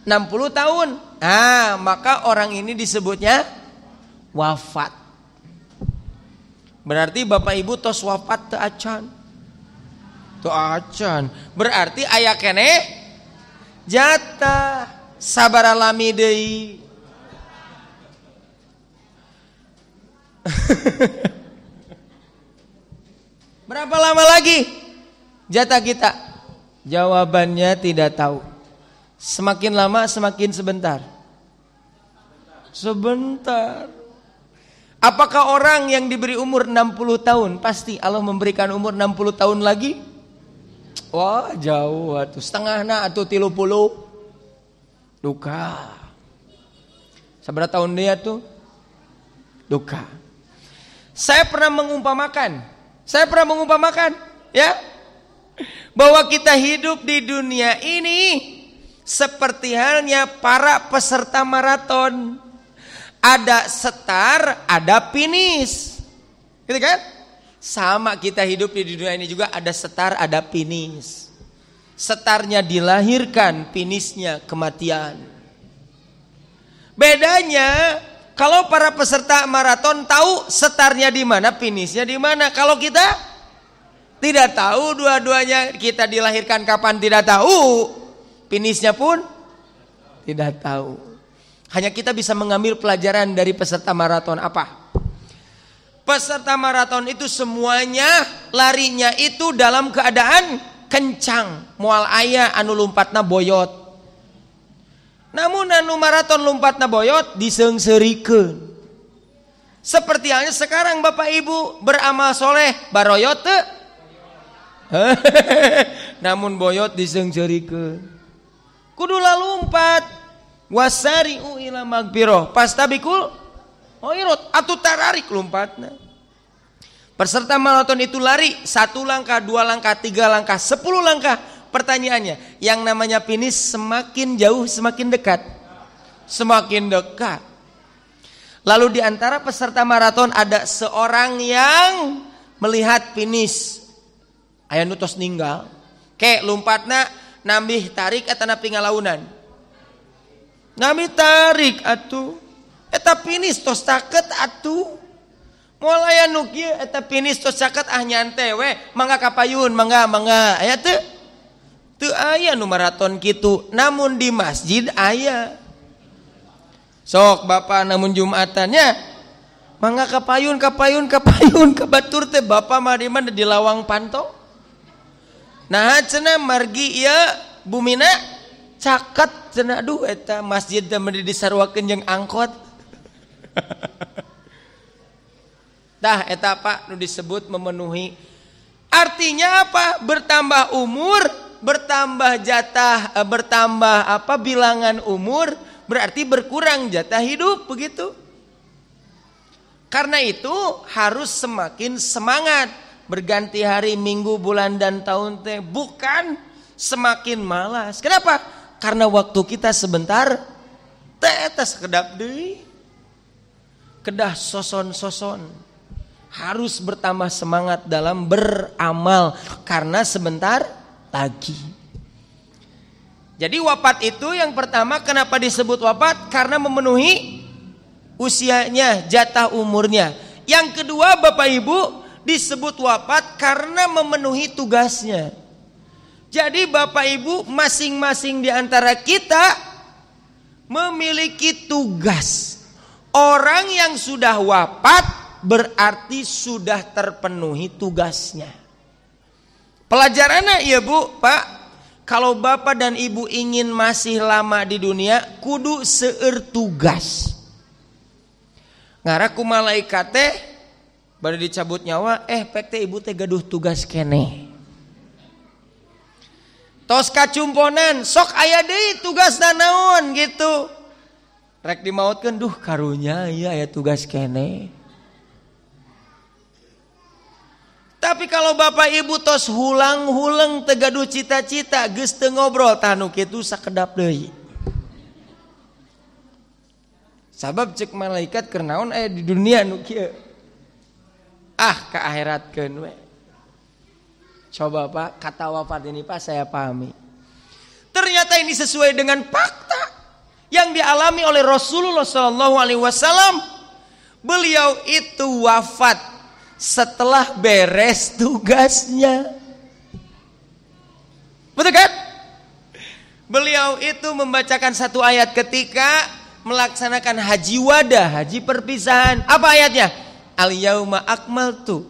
60 tahun. Nah, maka orang ini disebutnya wafat. Berarti Bapak Ibu tos wafat teu acan. Teu acan. Berarti aya keneh jatah. Sabar alami deui. Berapa lama lagi jatah kita? Jawabannya tidak tahu. Semakin lama semakin sebentar. Sebentar. Apakah orang yang diberi umur 60 tahun pasti Allah memberikan umur 60 tahun lagi? Wah, jauh atuh. Setengahna atau 30. Duka. Seberapa tahun dia tuh? Duka. Saya pernah mengumpamakan, ya, bahwa kita hidup di dunia ini seperti halnya para peserta maraton. Ada start, ada finish. Gitu kan? Sama kita hidup di dunia ini juga ada start, ada finish. Startnya dilahirkan, finishnya kematian. Bedanya kalau para peserta maraton tahu startnya di mana, finishnya di mana. Kalau kita tidak tahu, dua-duanya, kita dilahirkan kapan tidak tahu, finishnya pun tidak tahu. Hanya kita bisa mengambil pelajaran dari peserta maraton apa? Peserta maraton itu semuanya larinya itu dalam keadaan kencang. Moal aya anu lompatna boyot. Namun anu maraton lompatna boyot diseungseurikeun. Seperti halnya sekarang Bapak Ibu beramal soleh, baroyot teu? Namun boyot diseungseurikeun. Kudu lalumpat. Wasari'u ila magfirah pastabikul khairat atuh tararik lompatna. Peserta maraton itu lari 1 langkah, 2 langkah, 3 langkah, 10 langkah. Pertanyaannya, yang namanya finish semakin jauh semakin dekat. Semakin dekat. Lalu di antara peserta maraton ada seorang yang melihat finish. Aya nu tos ninggal. Ke lompatna nambih tarik eta nepi ngalaunan. Nami tarik atuh, eta finish tos taket atuh. Moal aya nu kieu eta finish tos taket nyantai we, mangga kapayun, mangga aya teu? Teu aya nu maraton kitu, namun di masjid aya. Sok Bapak namun Jumatannya mangga kapayun ka batur teh Bapak mah di mana di lawang panto. Nah cenah margi ieu bumina caket cenah aduh eta masjid teh meureun disarwakeun jeung angkot. Tah eta Pak nu disebut memenuhi. Artinya apa? Bertambah umur, bertambah jatah, bertambah apa bilangan umur, berarti berkurang jatah hidup begitu. Karena itu harus semakin semangat berganti hari, minggu, bulan dan tahun teh, bukan semakin malas. Kenapa? Karena waktu kita sebentar teh eta sakedap deui. Kedah soson-soson. Harus bertambah semangat dalam beramal karena sebentar lagi. Jadi wafat itu yang pertama kenapa disebut wafat? Karena memenuhi usianya, jatah umurnya. Yang kedua Bapak Ibu disebut wafat karena memenuhi tugasnya. Jadi Bapak Ibu masing-masing di antara kita memiliki tugas. Orang yang sudah wafat berarti sudah terpenuhi tugasnya. Pelajarannya ya Bu, Pak, kalau Bapak dan Ibu ingin masih lama di dunia, kudu seueur tugas. Ngaraku malaikat teh bade dicabut nyawa, pek teh Ibu teh gaduh tugas keneh. Tos kacumponan, sok aya deui tugasna naon gitu. Rek dimautkeun, duh karunya ieu aya tugas keneh. Tapi kalau Bapak Ibu tos hulang-hulang teu gaduh cita-cita, geus teu ngobrol tah nu kitu sakedap deui. Sabab cek malaikat keur naon aya di dunia nu kieu. Ka akhiratkeun we. Coba Pak, kata wafat ini Pak saya pahami. Ternyata ini sesuai dengan fakta yang dialami oleh Rasulullah SAW. Beliau itu wafat setelah beres tugasnya. Betul kan? Beliau itu membacakan satu ayat ketika melaksanakan haji wada, haji perpisahan. Apa ayatnya? Al-yauma akmaltu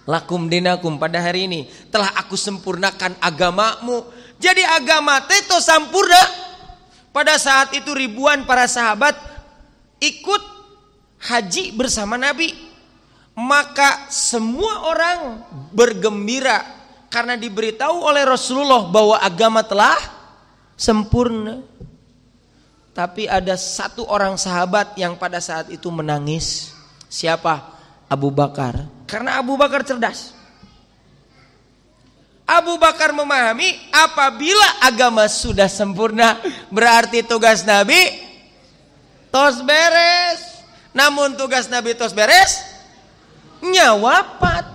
lakum dinakum, pada hari ini telah aku sempurnakan agamamu. Jadi agama teh to sampurna. Pada saat itu ribuan para sahabat ikut haji bersama Nabi. Maka semua orang bergembira karena diberitahu oleh Rasulullah bahwa agama telah sempurna. Tapi ada satu orang sahabat yang pada saat itu menangis. Siapa? Abu Bakar. Karena Abu Bakar cerdas. Abu Bakar memahami apabila agama sudah sempurna, berarti tugas Nabi tos beres. Namun tugas Nabi tos beres, wafat.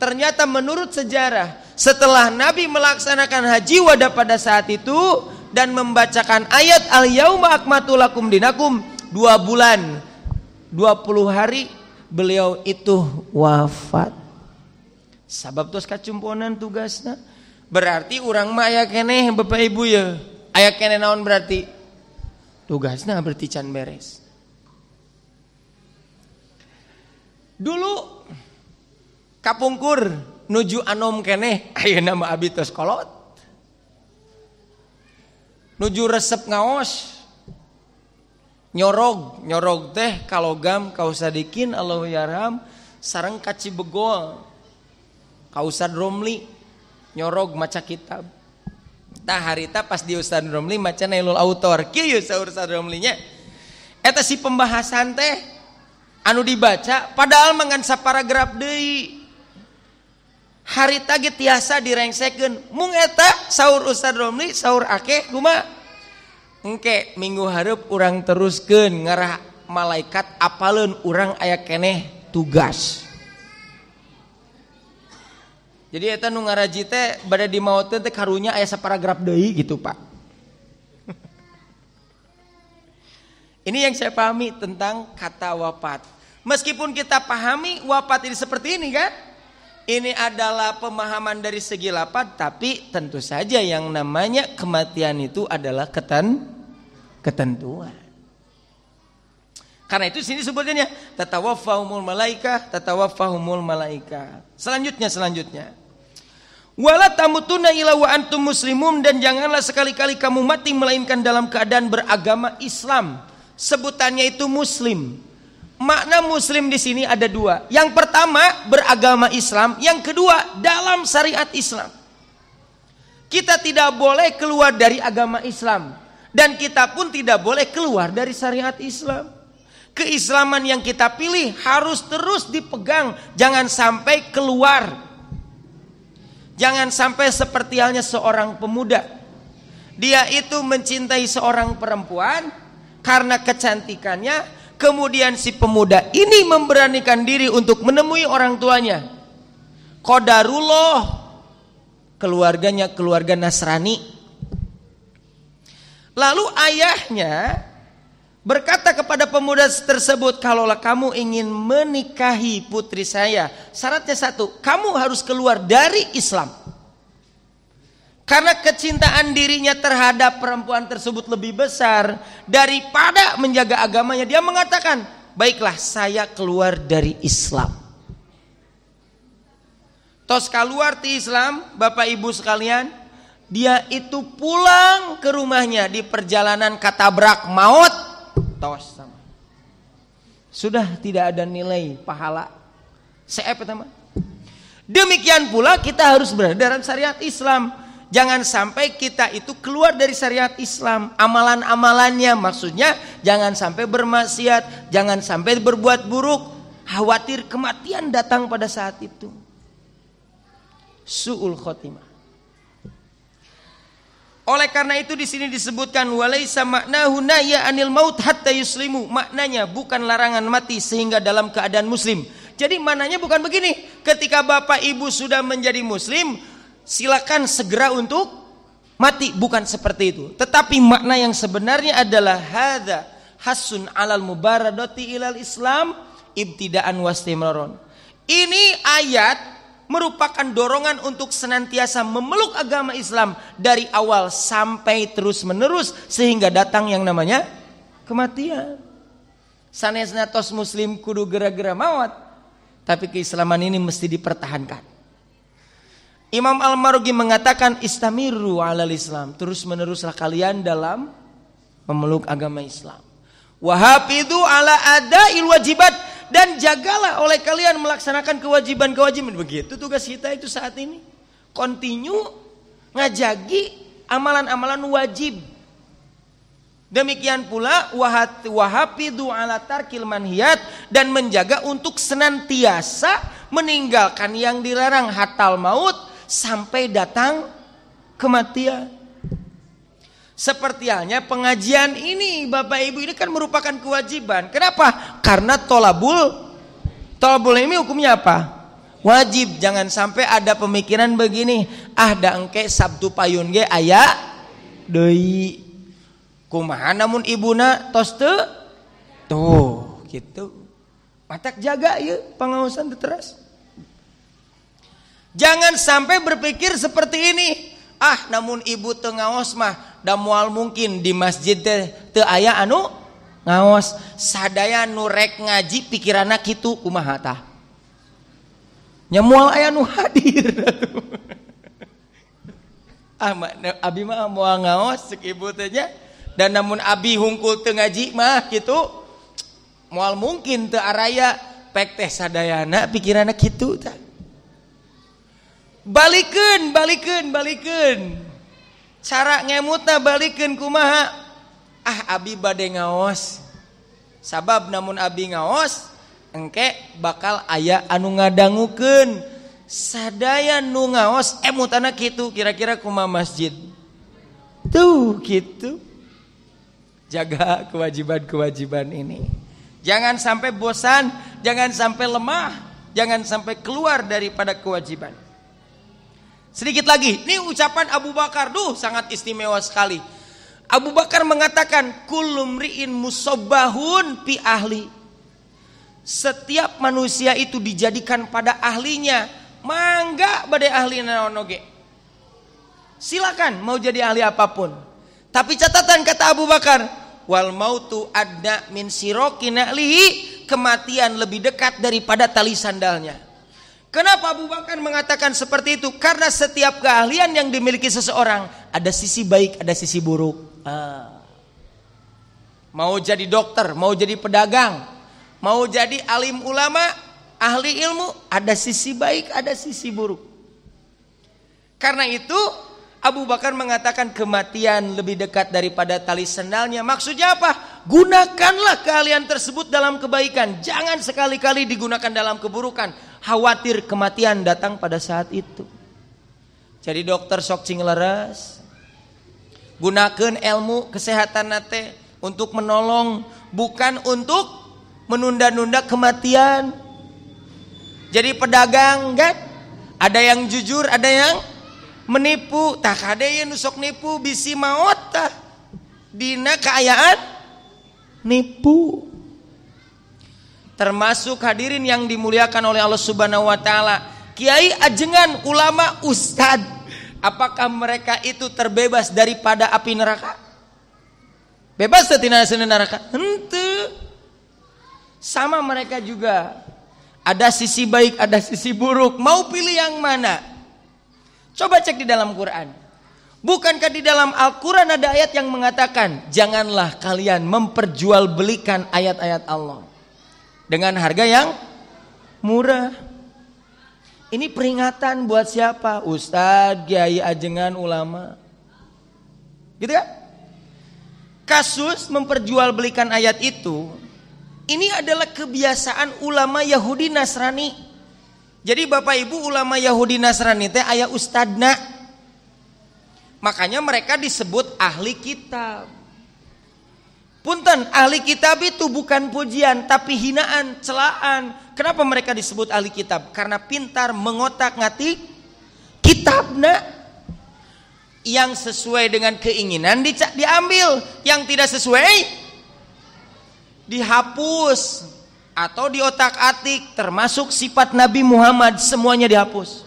Ternyata menurut sejarah, setelah Nabi melaksanakan haji wada pada saat itu dan membacakan ayat al-yauma akmaltu lakum dinakum, 2 bulan 20 hari beliau itu wafat. Sabab tos kacumponan tugasna. Berarti urang mah aya keneh Bapak Ibu ya. Aya keneh naon berarti? Tugasna berarti can beres. Dulu kapungkur nuju anom keneh ayeuna mah abi tos kolot. Nuju resep ngaos. Nyorog teh kalogam kausadikin Allahu yarham sareng kaci begol. Kausad Romli nyorog maca kitab. Tah harita pas di Ustad Romli maca Nailul Autor. Kieu saur Ustad Romlinya. Eta si pembahasan teh anu dibaca padahal mangan saparagraf deui. Harita ge tiasa direngsekeun. Mung eta saur Ustad Romli saur akeh kumaha? Engke minggu hareup urang teruskeun ngarah malaikat apaleun urang aya keneh tugas. Jadi eta nu ngaraji teh bade di maotkeun teh karunya aya saparagraf deui gitu, Pak. Ini yang saya pahami tentang kata wafat. Meskipun kita pahami wafat ini seperti ini kan? Ini adalah pemahaman dari segi lafaz, tapi tentu saja yang namanya kematian itu adalah ketentuan. Karena itu sini sebutnya tatawaffahumul malaika. Selanjutnya. Wala tamutunna illa wa antum muslimun, dan janganlah sekali-kali kamu mati melainkan dalam keadaan beragama Islam. Sebutannya itu muslim. Makna muslim di sini ada 2. Yang pertama beragama Islam, yang kedua dalam syariat Islam. Kita tidak boleh keluar dari agama Islam dan kita pun tidak boleh keluar dari syariat Islam. Keislaman yang kita pilih harus terus dipegang, jangan sampai keluar. Jangan sampai seperti halnya seorang pemuda. Dia itu mencintai seorang perempuan karena kecantikannya, kemudian si pemuda ini memberanikan diri untuk menemui orang tuanya. Qadarullah, keluarganya keluarga Nasrani. Lalu ayahnya berkata kepada pemuda tersebut, kalaulah kamu ingin menikahi putri saya, syaratnya 1, kamu harus keluar dari Islam. Karena kecintaan dirinya terhadap perempuan tersebut lebih besar daripada menjaga agamanya, dia mengatakan, baiklah saya keluar dari Islam. Tos keluar di Islam, Bapak Ibu sekalian, dia itu pulang ke rumahnya di perjalanan katabrak maut. Tos sama. Sudah tidak ada nilai pahala. Demikian pula kita harus berada dalam syariat Islam. Jangan sampai kita itu keluar dari syariat Islam. Amalan-amalannya maksudnya jangan sampai bermaksiat, jangan sampai berbuat buruk, khawatir kematian datang pada saat itu. Su'ul khotimah. Oleh karena itu di sini disebutkan walaisa maknahu nahya anil maut hatta yuslimu. Maknanya bukan larangan mati sehingga dalam keadaan muslim. Jadi maknanya bukan begini. Ketika Bapak Ibu sudah menjadi muslim, silakan segera untuk mati, bukan seperti itu. Tetapi makna yang sebenarnya adalah hadza hasun alal mubaradati ilal Islam ibtidaan wastimraron. Ini ayat merupakan dorongan untuk senantiasa memeluk agama Islam dari awal sampai terus menerus sehingga datang yang namanya kematian. Sanesna tos muslim kudu gera-gera maut, tapi keislaman ini mesti dipertahankan. Imam Al-Marugi mengatakan istamiru alal Islam, terus meneruslah kalian dalam memeluk agama Islam. Wahafidhu ala adail wajibat, dan jagalah oleh kalian melaksanakan kewajiban-kewajiban. Begitu tugas kita itu saat ini. Continue ngajagi amalan-amalan wajib. Demikian pula wahafidhu ala tarkil manhiyat, dan menjaga untuk senantiasa meninggalkan yang dilarang hatal maut sampai datang kematian. Seperti halnya pengajian ini Bapak Ibu, ini kan merupakan kewajiban. Kenapa? Karena tolabul ini hukumnya apa? Wajib. Jangan sampai ada pemikiran begini, da engke Sabtu payun ge aya deui. Kumaha namun ibuna tos teu? Tuh, gitu. Matak jaga ya pengawasan teras. Jangan sampai berpikir seperti ini. Namun ibu teu ngaos mah da moal mungkin di masjid teu aya anu ngaos. Sadaya nu rek ngaji pikiranna kitu kumaha tah? Nya moal aya nu hadir. Abi mah moal ngaos ceuk ibu teh nya. Dan namun abi hungkul teu ngaji mah gitu, moal mungkin teu araya pek teh sadayana pikiranna kitu tah. Balikeun. Cara ngemutna balikeun kumaha? Abi bade ngaos. Sabab namun abi ngaos, engke bakal aya anu ngadangukeun. Sadaya nu ngaos emutana kitu, kira-kira kumaha masjid. Tuh gitu. Jaga kewajiban-kewajiban ini. Jangan sampai bosan, jangan sampai lemah, jangan sampai keluar daripada kewajiban. Sedikit lagi, ini ucapan Abu Bakar, sangat istimewa sekali. Abu Bakar mengatakan, kullu mri'in musabbahun fi ahli. Setiap manusia itu dijadikan pada ahlinya. Mangga bade ahli naon oge. Silakan mau jadi ahli apapun. Tapi catatan kata Abu Bakar, wal mautu adna min siroki na'lihi, kematian lebih dekat daripada tali sandalnya. Kenapa Abu Bakar mengatakan seperti itu? Karena setiap keahlian yang dimiliki seseorang ada sisi baik, ada sisi buruk. Mau jadi dokter, mau jadi pedagang, mau jadi alim ulama, ahli ilmu, ada sisi baik, ada sisi buruk. Karena itu Abu Bakar mengatakan kematian lebih dekat daripada tali sandalnya. Maksudnya apa? Gunakanlah keahlian tersebut dalam kebaikan. Jangan sekali-kali digunakan dalam keburukan. Khawatir kematian datang pada saat itu. Jadi dokter sok cing leres. Gunakan ilmu kesehatan nate untuk menolong, bukan untuk menunda-nunda kematian. Jadi pedagang kan, ada yang jujur, ada yang menipu. Tak ada yang nusok nipu bisi maot tah dina keayaan nipu. Termasuk hadirin yang dimuliakan oleh Allah Subhanahu wa taala, kiai, ajengan, ulama, ustad, apakah mereka itu terbebas daripada api neraka? Bebas tina neraka? Henteu. Sama mereka juga. Ada sisi baik, ada sisi buruk. Mau pilih yang mana? Coba cek di dalam Quran. Bukankah di dalam Al-Quran ada ayat yang mengatakan, janganlah kalian memperjualbelikan ayat-ayat Allah dengan harga yang murah. Ini peringatan buat siapa? Ustadz, kiai, ajengan, ulama. Gitu kan? Kasus memperjualbelikan ayat itu, ini adalah kebiasaan ulama Yahudi Nasrani. Jadi Bapak Ibu, ulama Yahudi Nasrani teh aya ustadna. Makanya mereka disebut ahli kitab. Punten, ahli kitab itu bukan pujian tapi hinaan, celaan. Kenapa mereka disebut ahli kitab? Karena pintar mengotak-ngatik kitabna. Yang sesuai dengan keinginan diambil, yang tidak sesuai dihapus atau diotak-atik. Termasuk sifat Nabi Muhammad, semuanya dihapus.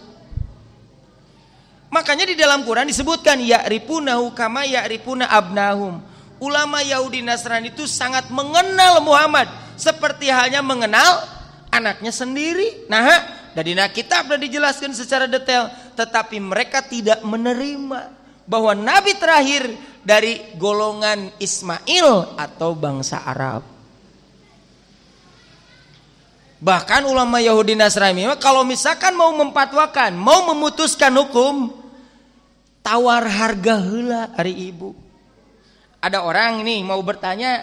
Makanya di dalam Quran disebutkan ya'rifunahu kama ya'rifuna abnahum. Ulama Yahudi Nasrani itu sangat mengenal Muhammad seperti halnya mengenal anaknya sendiri. Nah, dari kitab sudah dijelaskan secara detail, tetapi mereka tidak menerima bahwa Nabi terakhir dari golongan Ismail atau bangsa Arab. Bahkan ulama Yahudi Nasrani kalau misalkan mau memfatwakan, mau memutuskan hukum, tawar harga heula ari ibu. Ada orang ini mau bertanya,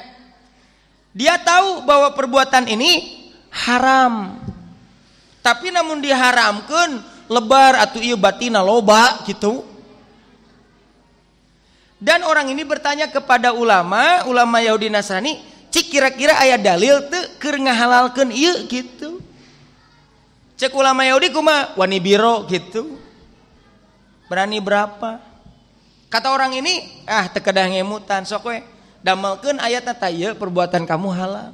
dia tahu bahwa perbuatan ini haram. Tapi namun diharamkan lebar atau ieu batina loba gitu. Dan orang ini bertanya kepada ulama Yahudi Nasrani, cik kira-kira aya dalil teu keur ngahalalkeun ieu gitu. Cek ulama Yahudi kumaha? Wani biro gitu. Berani berapa? Kata orang ini, teu kedah ngemutan sok we damelkeun ayatna tah ieu perbuatan kamu halal.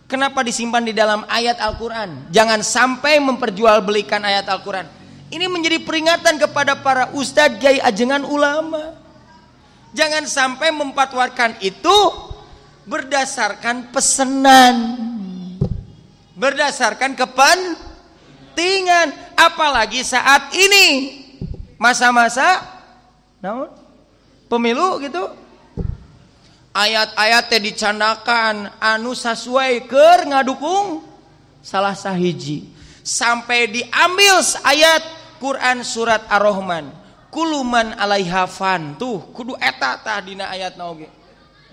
Kenapa disimpan di dalam ayat Al-Quran? Jangan sampai memperjualbelikan ayat Al-Quran. Ini menjadi peringatan kepada para ustadz, kiai, ajengan ulama. Jangan sampai memfatwakan itu berdasarkan pesanan, berdasarkan kepentingan. Apalagi saat ini masa-masa pemilu gitu. Ayat-ayat dicandakan anu sesuai keur ngadukung salah sahiji. Sampai diambil ayat Quran surat Ar-Rahman, kuluman alaiha fan. Tuh kudu eta tah dina ayat oge.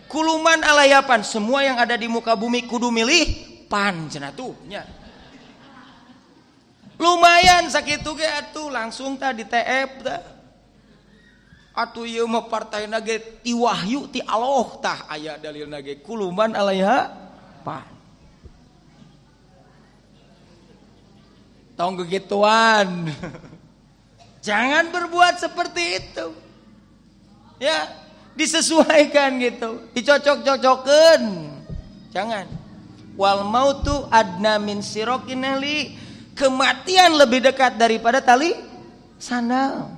Kuluman alaiha fan, semua yang ada di muka bumi kudu milih pan cenah tuh nya. Lumayan sakitu ge atuh langsung tah di TF tah. Atuh ieu mah partaina ge ti wahyu ti Allah tah aya dalilna ge kuluman alaiha pan. Tong gegituan. Jangan berbuat seperti itu. Ya, disesuaikan gitu, dicocok-cocokeun. Jangan. Wal mautu adna min sirokinali, kematian lebih dekat daripada tali sandal.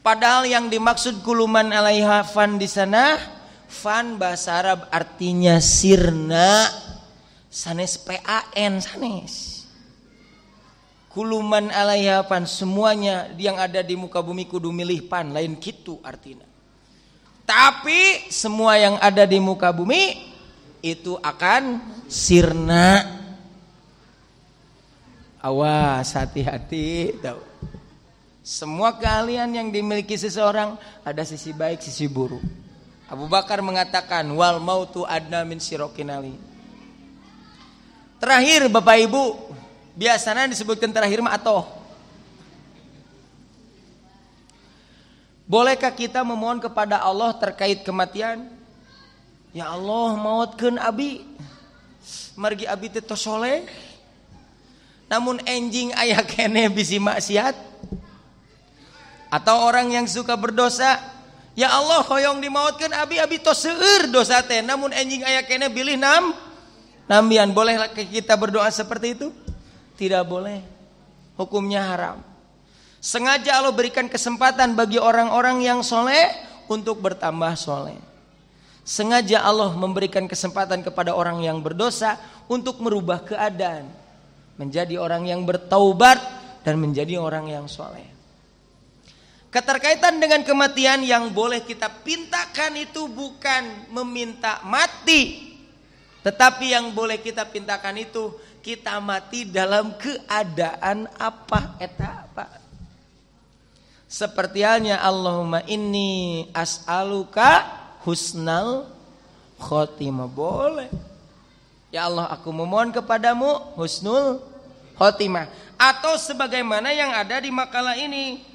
Padahal yang dimaksud kuluman alaiha fan di sana, fan bahasa Arab artinya sirna, sanes PAN sanes. Kuluman alaiha fan, semuanya yang ada di muka bumi kudu milih pan, lain gitu artinya. Tapi semua yang ada di muka bumi itu akan sirna. Awas, hati-hati tahu. Semua keahlian yang dimiliki seseorang ada sisi baik, sisi buruk. Abu Bakar mengatakan wal mautu adna min sirokinali. Terakhir Bapak Ibu, biasanya disebutkan terakhir mah atoh. Bolehkah kita memohon kepada Allah terkait kematian? Ya Allah, mautkeun abi. Margi abi teh tos soleh. Namun enjing aya keneh bisi maksiat. Atau orang yang suka berdosa, ya Allah hoyong dimautkeun abi tos seueur dosa teh, namun enjing aya keneh bilih nambian. Bolehlah kita berdoa seperti itu? Tidak boleh. Hukumnya haram. Sengaja Allah berikan kesempatan bagi orang-orang yang soleh untuk bertambah soleh. Sengaja Allah memberikan kesempatan kepada orang yang berdosa untuk merubah keadaan, menjadi orang yang bertaubat dan menjadi orang yang soleh. Keterkaitan dengan kematian yang boleh kita pintakan itu bukan meminta mati, tetapi yang boleh kita pintakan itu kita mati dalam keadaan apa eta apa. Seperti halnya Allahumma inni as'aluka husnal khotimah, boleh. Ya Allah, aku memohon kepadamu husnul khotimah, atau sebagaimana yang ada di makalah ini.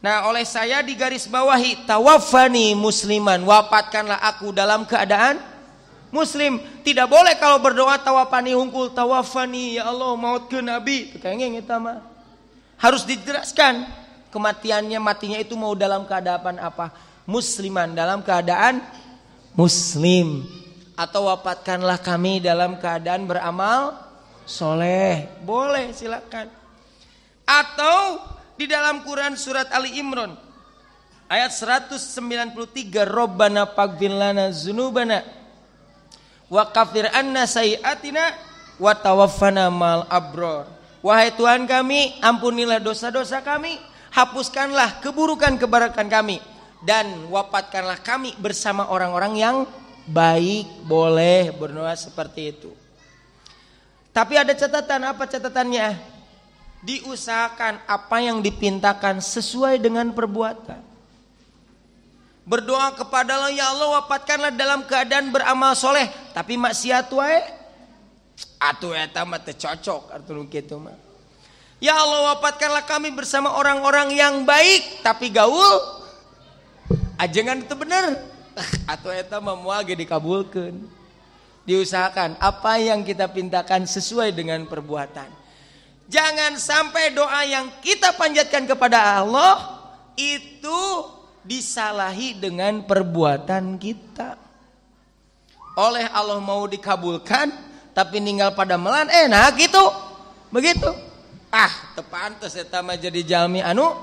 Nah, oleh saya digarisbawahi tawaffani musliman, wafatkanlah aku dalam keadaan muslim. Tidak boleh kalau berdoa tawaffani hungkul tawaffani ya Allah mautkeun abi. Kayaknya kita mah harus dijelaskan kematiannya, matinya itu mau dalam keadaan apa? Musliman, dalam keadaan muslim. Atau wafatkanlah kami dalam keadaan beramal soleh. Boleh, silakan. Atau di dalam Quran surat Ali Imran ayat 193, Rabbana faghfir lana dzunubana wa kaffir anna sayiatina wa tawaffana mal abrar. Wahai Tuhan kami, ampunilah dosa-dosa kami, hapuskanlah keburukan-keburukan kami, dan wafatkanlah kami bersama orang-orang yang baik. Boleh berdoa seperti itu. Tapi ada catatan. Apa catatannya? Diusahakan apa yang dipintakan sesuai dengan perbuatan. Berdoa kepada Allah, ya Allah wafatkanlah dalam keadaan beramal soleh, tapi maksiat wae atuh eta mah teu cocok atuh kitu mah. Ya Allah wafatkanlah kami bersama orang-orang yang baik, tapi gaul ajengan itu bener. Atuh eta mah moal ge dikabulkeun. Diusahakan apa yang kita pintakan sesuai dengan perbuatan. Jangan sampai doa yang kita panjatkan kepada Allah itu disalahi dengan perbuatan kita. Oleh Allah mau dikabulkan, tapi ninggal pada melan nah gitu. Begitu. Teu pantes eta mah jadi jalmi anu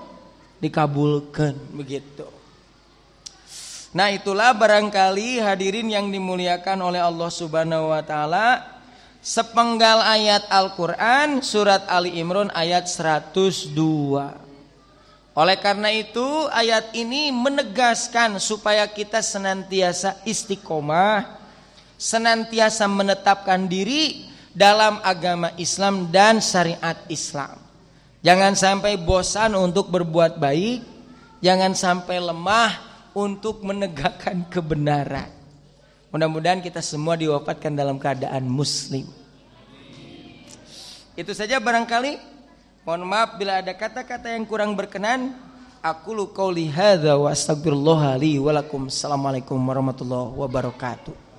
dikabulkan begitu. Nah, itulah barangkali hadirin yang dimuliakan oleh Allah Subhanahu wa taala, sepenggal ayat Al-Qur'an surat Ali Imran ayat 102. Oleh karena itu ayat ini menegaskan supaya kita senantiasa istiqomah, senantiasa menetapkan diri dalam agama Islam dan syariat Islam. Jangan sampai bosan untuk berbuat baik, jangan sampai lemah untuk menegakkan kebenaran. Mudah-mudahan kita semua diwafatkan dalam keadaan muslim. Itu saja barangkali. Mohon maaf bila ada kata-kata yang kurang berkenan. Aqulu qouli hadza wa astaghfirullah li wa lakum. Assalamualaikum warahmatullahi wabarakatuh.